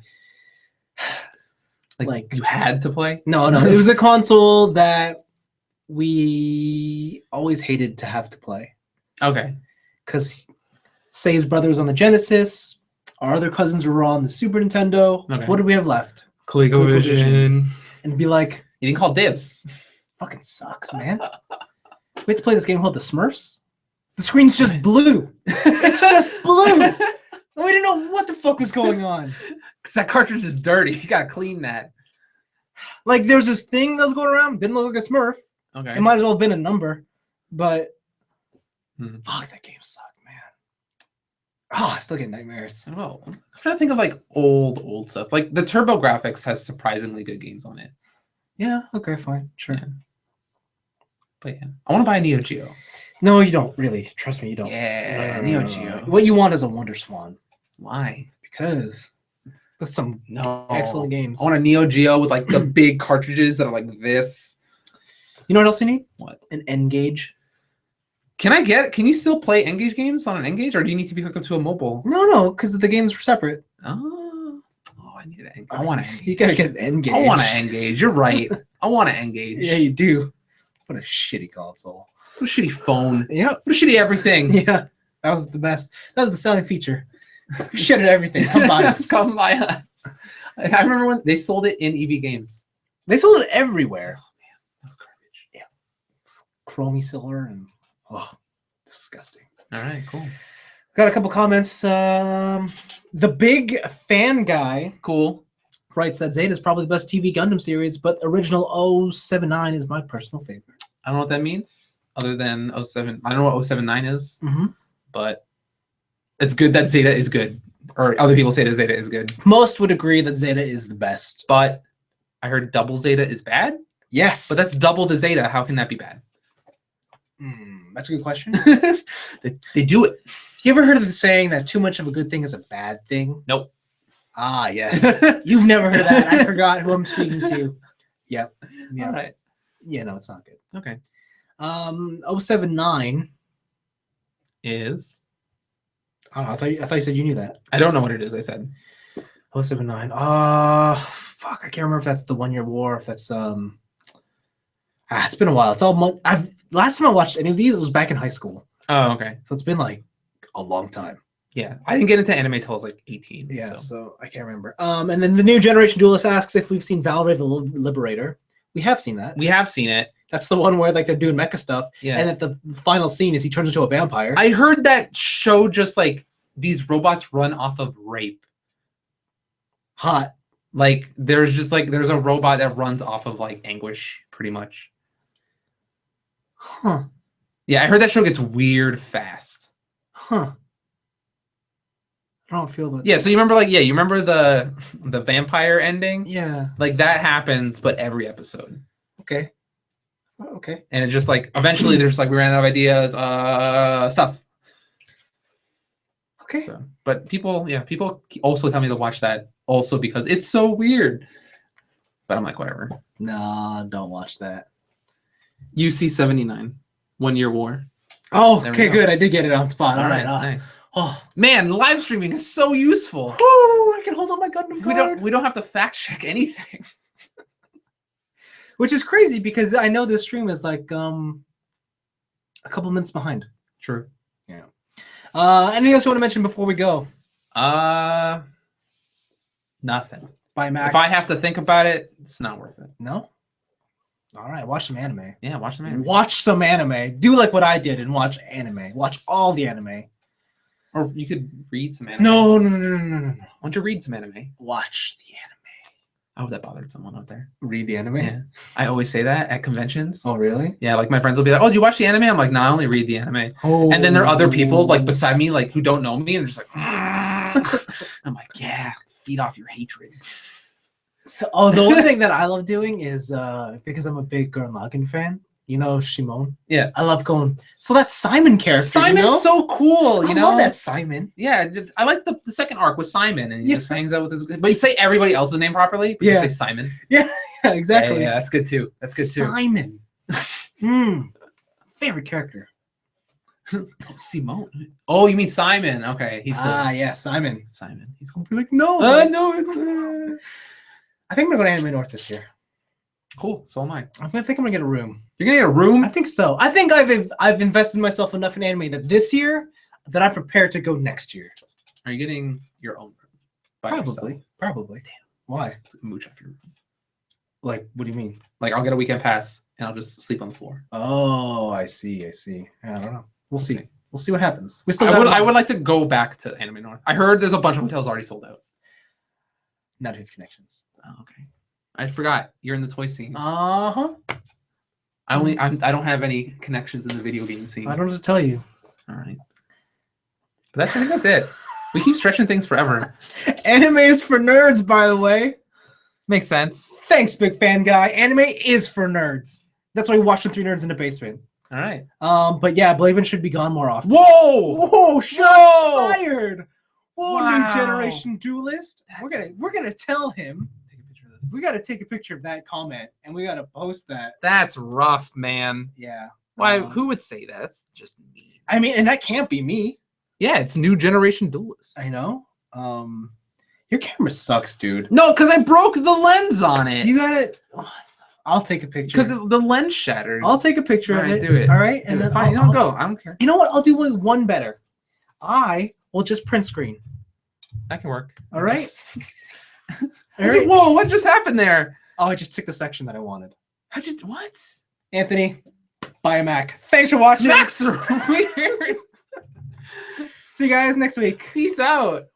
Like you had to play? No. It was the console that we always hated to have to play. Okay. Because Say's brother was on the Genesis. Our other cousins were on the Super Nintendo. Okay. What do we have left? ColecoVision. And be like... You didn't call dibs. Fucking sucks, man. We had to play this game called The Smurfs. The screen's just blue. It's just blue. We didn't know what the fuck was going on. Because that cartridge is dirty. You gotta clean that. Like, there was this thing that was going around. Didn't look like a Smurf. Okay. It might as well have been a number. But... Fuck, that game sucked, man. Oh, I still get nightmares. Well, I'm trying to think of like old stuff. Like the TurboGrafx has surprisingly good games on it. Yeah, okay, fine. Sure. Yeah. But yeah. I want to buy a Neo Geo. No, you don't, really. Trust me, you don't. Yeah, Neo Geo. What you want is a Wonder Swan. Why? Because that's some excellent games. I want a Neo Geo with like the big cartridges that are like this. You know what else you need? What? An N-Gage. Can you still play N-Gage games on an N-Gage, or do you need to be hooked up to a mobile? No, because the games were separate. Oh, I need an N-Gage. I want an N-Gage. You gotta get an N-Gage. I want an N-Gage. You're right. I want an N-Gage. Yeah, you do. What a shitty console. What a shitty phone. Yeah. What a shitty everything. Yeah. That was the best. That was the selling feature. Shit at everything. Come by us. Come by us. I remember when they sold it in EB Games. They sold it everywhere. Oh man, that was garbage. Yeah. Chromey silver and disgusting. All right, cool. Got a couple comments. The big fan guy writes that Zeta is probably the best TV Gundam series, but original 079 is my personal favorite. I don't know what that means, other than 07. I don't know what 079 is, but it's good that Zeta is good. Or other people say that Zeta is good. Most would agree that Zeta is the best. But I heard double Zeta is bad? Yes. But that's double the Zeta. How can that be bad? That's a good question. They do it. You ever heard of the saying that too much of a good thing is a bad thing? Nope. Ah, yes. You've never heard of that. I forgot who I'm speaking to. Yep. All right. Yeah, no, it's not good. Okay. 079 is... I don't know, I thought you said you knew that. I don't know what it is, I said. 079. Fuck, I can't remember if that's the 1 Year War, if that's it's been a while. It's all last time I watched any of these was back in high school. Oh, okay. So it's been like a long time. Yeah. I didn't get into anime till I was like 18. Yeah, so I can't remember. And then the New Generation Duelist asks if we've seen Valorant the Liberator. We have seen that. We have seen it. That's the one where like they're doing mecha stuff. Yeah. And at the final scene is he turns into a vampire. I heard that show just like these robots run off of rape. Hot. Like there's a robot that runs off of like anguish, pretty much. Huh. Yeah, I heard that show gets weird fast. Huh. I don't feel about Yeah, so you remember you remember the vampire ending? Yeah. Like that happens, but every episode. Okay. Okay. And it's just like eventually there's like we ran out of ideas, stuff. Okay. So, but people also tell me to watch that also because it's so weird. But I'm like, whatever. Nah, don't watch that. UC 79, 1 Year War. Oh, There we okay, go. good. I did get it on spot. All right. Nice. Oh, Man, live streaming is so useful. whoo, I can hold on my gun to We don't have to fact check anything. Which is crazy because I know this stream is like a couple minutes behind. True. Yeah. Anything else you want to mention before we go? Nothing. By Mac. If I have to think about it, it's not worth it. No? All right, watch some anime. Yeah, watch some anime. Watch some anime. Do like what I did and watch anime. Watch all the anime. Or you could read some anime. No. Why don't you read some anime? Watch the anime. I hope that bothered someone out there. Read the anime? Yeah. I always say that at conventions. Oh, really? Yeah, like my friends will be like, "Oh, did you watch the anime?" I'm like, "No, I only read the anime." Oh. And then there are other people like beside me, like who don't know me, and they're just like, I'm like, "Yeah, feed off your hatred." So, the one thing that I love doing is because I'm a big Gurren Lagann fan. You know Shimon. Yeah. I love going. So that's Simon character. Simon's you know? so cool. You I know love that Simon. Yeah, I like the second arc with Simon, and he just hangs out with his. But you say everybody else's name properly. But you say Simon. Yeah, exactly. Yeah, that's good too. That's good too. Simon. Favorite character. Simone. Oh, you mean Simon? Okay, he's cool. Yeah, Simon. Simon. He's I'll be like, no. No, it's. I think I'm gonna go to Anime North this year. Cool. So am I. I think I'm gonna get a room. You're gonna get a room? I think so. I think I've invested myself enough in anime that this year that I'm prepared to go next year. Are you getting your own room? By Probably. yourself? Probably. Damn. Why? Mooch off your room. Like, what do you mean? Like I'll get a weekend pass and I'll just sleep on the floor. Oh, I see. I don't know. We'll see. We'll see what happens. We still. I would like to go back to Anime North. I heard there's a bunch of hotels already sold out. Not have connections. Oh, okay. I forgot you're in the toy scene. I don't have any connections in the video game scene. don't know what to tell you. All right. But I think that's it. We keep stretching things forever. Anime is for nerds, by the way. Makes sense. Thanks, big fan guy. Anime is for nerds. That's why we watch the 3 nerds in the basement. All right. But yeah, Blaven should be gone more often. Whoa! Whoa! Shots fired! Whoa, Wow. New generation duelist. We're gonna tell him. Take a picture of this. We gotta take a picture of that comment and we gotta post that. That's rough, man. Yeah. Why? Who would say that? That's just mean. I mean, and that can't be me. Yeah, it's new generation duelist. I know. Your camera sucks, dude. No, because I broke the lens on it. You gotta. I'll take a picture. Because the lens shattered. I'll take a picture All of right, it. do it. All right, and then fine. You don't go. I don't care. You know what? I'll do one better. I will just print screen. That can work. All right. All right. Whoa! What just happened there? Oh, I just took the section that I wanted. How'd you? What? Anthony, buy a Mac. Thanks for watching. Macs are weird. See you guys next week. Peace out.